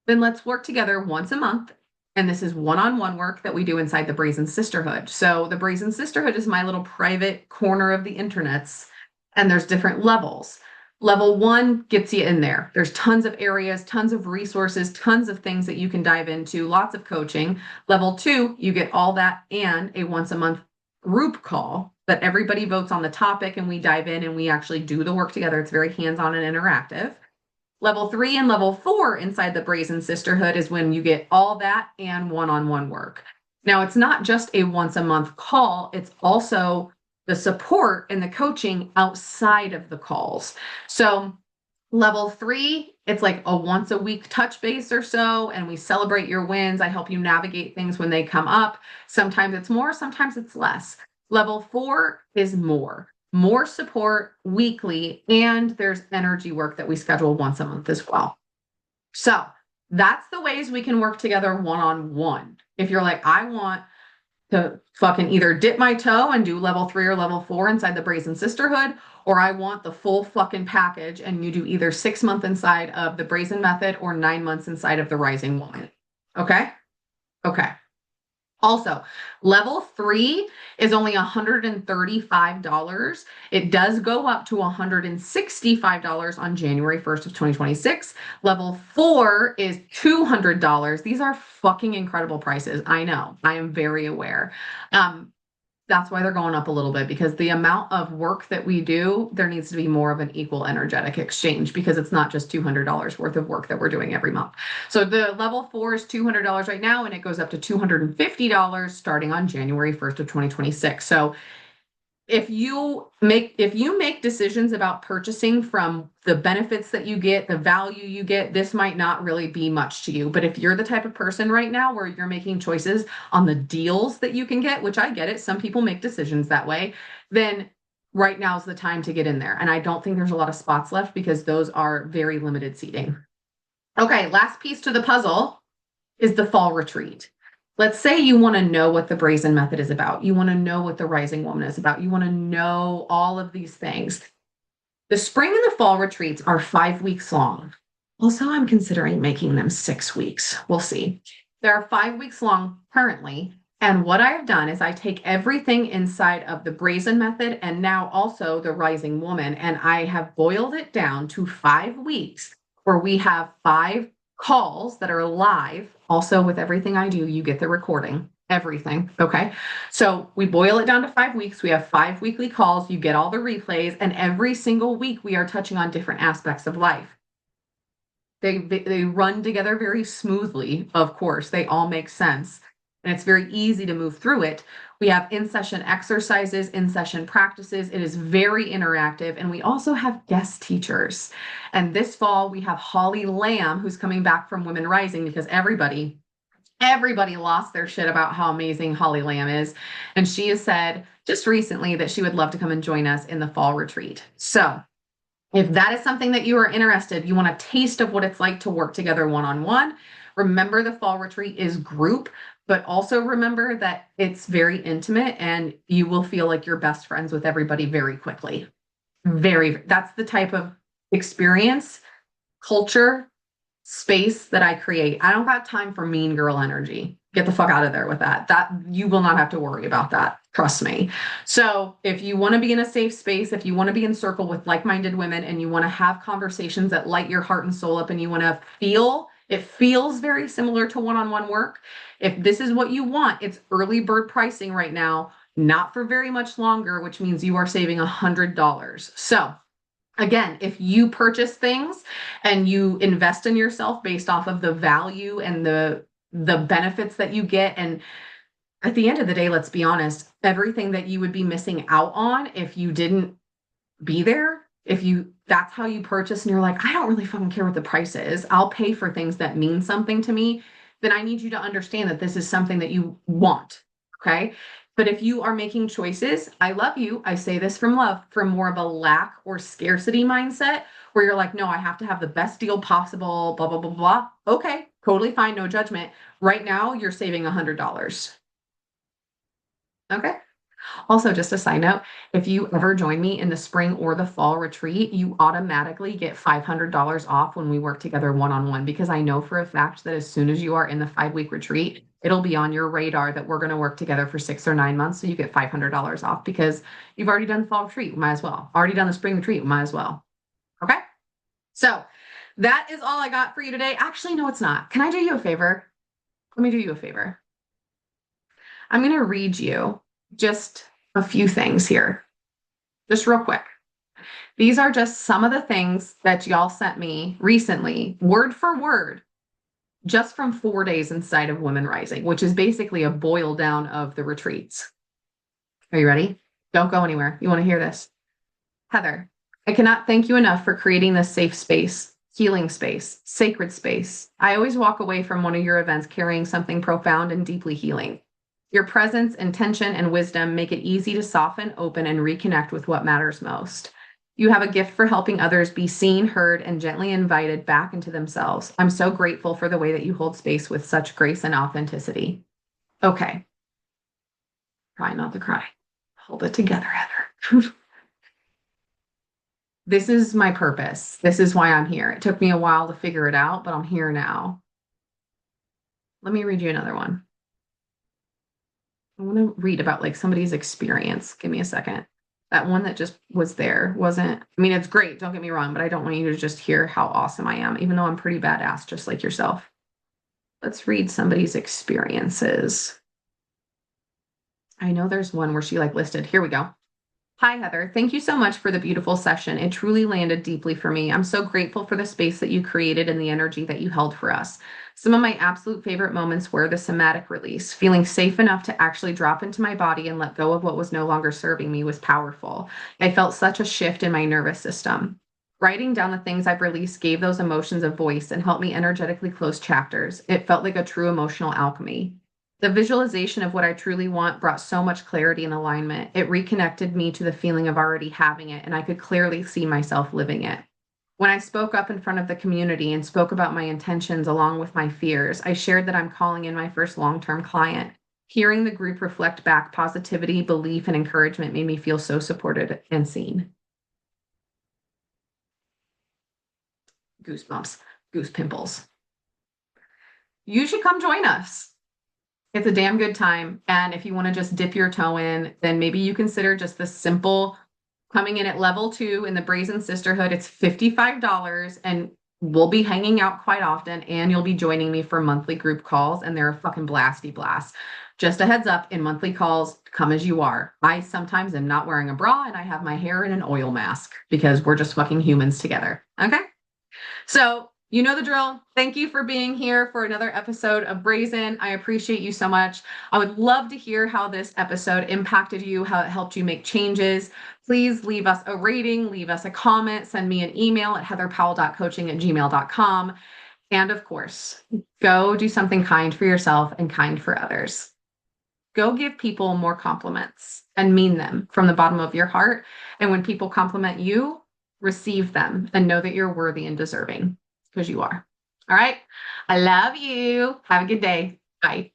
then let's work together once a month. And this is one-on-one work that we do inside the Brazen Sisterhood. So the Brazen Sisterhood is my little private corner of the internets, and there's different levels. Level 1 gets you in there. There's tons of areas, tons of resources, tons of things that you can dive into, lots of coaching. Level 2, you get all that and a once a month group call that everybody votes on the topic, and we dive in and we actually do the work together. It's very hands-on and interactive. Level 3 and level 4 inside the Brazen Sisterhood is when you get all that and one-on-one work. Now, it's not just a once a month call, it's also the support and the coaching outside of the calls. So level 3, it's like a once a week touch base or so, and we celebrate your wins. I help you navigate things when they come up. Sometimes it's more, sometimes it's less. Level 4 is more support weekly, and there's energy work that we schedule once a month as well. So that's the ways we can work together one-on-one. If you're like, I want to fucking either dip my toe and do level 3 or level 4 inside the Brazen Sisterhood, or I want the full fucking package, and you do either 6 months inside of the Brazen Method or 9 months inside of the Rising Woman. Okay? Okay. Also, level 3 is only $135. It does go up to $165 on January 1st of 2026. Level 4 is $200. These are fucking incredible prices. I know. I am very aware. That's why they're going up a little bit, because the amount of work that we do, there needs to be more of an equal energetic exchange, because it's not just $200 worth of work that we're doing every month. So the level 4 is $200 right now, and it goes up to $250 starting on January 1st of 2026. So if you make decisions about purchasing from the benefits that you get, the value you get, this might not really be much to you. But if you're the type of person right now where you're making choices on the deals that you can get, which I get it, some people make decisions that way, then right now is the time to get in there. And I don't think there's a lot of spots left, because those are very limited seating. Okay, last piece to the puzzle is the fall retreat. Let's say you want to know what the Brazen Method is about. You want to know what the Rising Woman is about. You want to know all of these things. The spring and the fall retreats are 5 weeks long. Also, I'm considering making them 6 weeks. We'll see. They're 5 weeks long currently. And what I've done is I take everything inside of the brazen method and now also the rising woman, and I have boiled it down to 5 weeks where we have 5 calls that are live. Also, with everything I do, you get the recording, everything. Okay. So we boil it down to 5 weeks. We have 5 weekly calls. You get all the replays, and every single week we are touching on different aspects of life. They run together very smoothly, of course. They all make sense. And it's very easy to move through it. We have in-session exercises, in-session practices. It is very interactive. And we also have guest teachers. And this fall, we have Holly Lamb, who's coming back from Women Rising, because everybody lost their shit about how amazing Holly Lamb is. And she has said just recently that she would love to come and join us in the fall retreat. So if that is something that you are interested, you want a taste of what it's like to work together one-on-one, remember the fall retreat is group, but also remember that it's very intimate and you will feel like you're best friends with everybody very quickly. That's the type of experience, culture, space that I create. I don't got time for mean girl energy. Get the fuck out of there with that. That you will not have to worry about that. Trust me. So if you want to be in a safe space, if you want to be in circle with like-minded women and you want to have conversations that light your heart and soul up and you want to feel, it feels very similar to one-on-one work. If this is what you want, it's early bird pricing right now, not for very much longer, which means you are saving $100. So again, if you purchase things and you invest in yourself based off of the value and the benefits that you get, and at the end of the day, let's be honest, everything that you would be missing out on if you didn't be there, that's how you purchase and you're like, I don't really fucking care what the price is. I'll pay for things that mean something to me. Then I need you to understand that this is something that you want. Okay. But if you are making choices, I love you. I say this from love, from more of a lack or scarcity mindset where you're like, no, I have to have the best deal possible, blah, blah, blah, blah. Okay. Totally fine. No judgment. Right now, you're saving $100. Okay. Also, just a side note, if you ever join me in the spring or the fall retreat, you automatically get $500 off when we work together one-on-one, because I know for a fact that as soon as you are in the 5-week retreat, it'll be on your radar that we're going to work together for 6 or 9 months. So you get $500 off because you've already done the fall retreat. Might as well. Already done the spring retreat. Might as well. Okay. So that is all I got for you today. Actually, no, it's not. Can I do you a favor? Let me do you a favor. I'm going to read you just a few things here, just real quick. These are just some of the things that y'all sent me recently, word for word, just from 4 days inside of Women Rising, which is basically a boil down of the retreats. Are you ready? Don't go anywhere. You want to hear this? Heather, I cannot thank you enough for creating this safe space, healing space, sacred space. I always walk away from one of your events carrying something profound and deeply healing. Your presence, intention, and wisdom make it easy to soften, open, and reconnect with what matters most. You have a gift for helping others be seen, heard, and gently invited back into themselves. I'm so grateful for the way that you hold space with such grace and authenticity. Okay. Try not to cry. Hold it together, Heather. This is my purpose. This is why I'm here. It took me a while to figure it out, but I'm here now. Let me read you another one. I want to read about like somebody's experience. Give me a second. That one that just was there wasn't, I mean, it's great. Don't get me wrong, but I don't want you to just hear how awesome I am, even though I'm pretty badass, just like yourself. Let's read somebody's experiences. I know there's one where she like listed. Here we go. Hi, Heather. Thank you so much for the beautiful session. It truly landed deeply for me. I'm so grateful for the space that you created and the energy that you held for us. Some of my absolute favorite moments were the somatic release. Feeling safe enough to actually drop into my body and let go of what was no longer serving me was powerful. I felt such a shift in my nervous system. Writing down the things I've released gave those emotions a voice and helped me energetically close chapters. It felt like a true emotional alchemy. The visualization of what I truly want brought so much clarity and alignment. It reconnected me to the feeling of already having it, and I could clearly see myself living it. When I spoke up in front of the community and spoke about my intentions along with my fears, I shared that I'm calling in my first long-term client. Hearing the group reflect back positivity, belief, and encouragement made me feel so supported and seen. Goosebumps, goose pimples. you should come join us. It's a damn good time. And if you want to just dip your toe in, then maybe you consider just the simple coming in at level 2 in the Brazen Sisterhood. It's $55 and we'll be hanging out quite often. And you'll be joining me for monthly group calls. And they're a fucking blasty blast. Just a heads up, in monthly calls, come as you are. I sometimes am not wearing a bra and I have my hair in an oil mask because we're just fucking humans together. Okay? So, you know the drill. Thank you for being here for another episode of Brazen. I appreciate you so much. I would love to hear how this episode impacted you, how it helped you make changes. Please leave us a rating, leave us a comment, send me an email at heatherpowell.coaching@gmail.com. And of course, go do something kind for yourself and kind for others. Go give people more compliments and mean them from the bottom of your heart. And when people compliment you, receive them and know that you're worthy and deserving because you are. All right. I love you. Have a good day. Bye.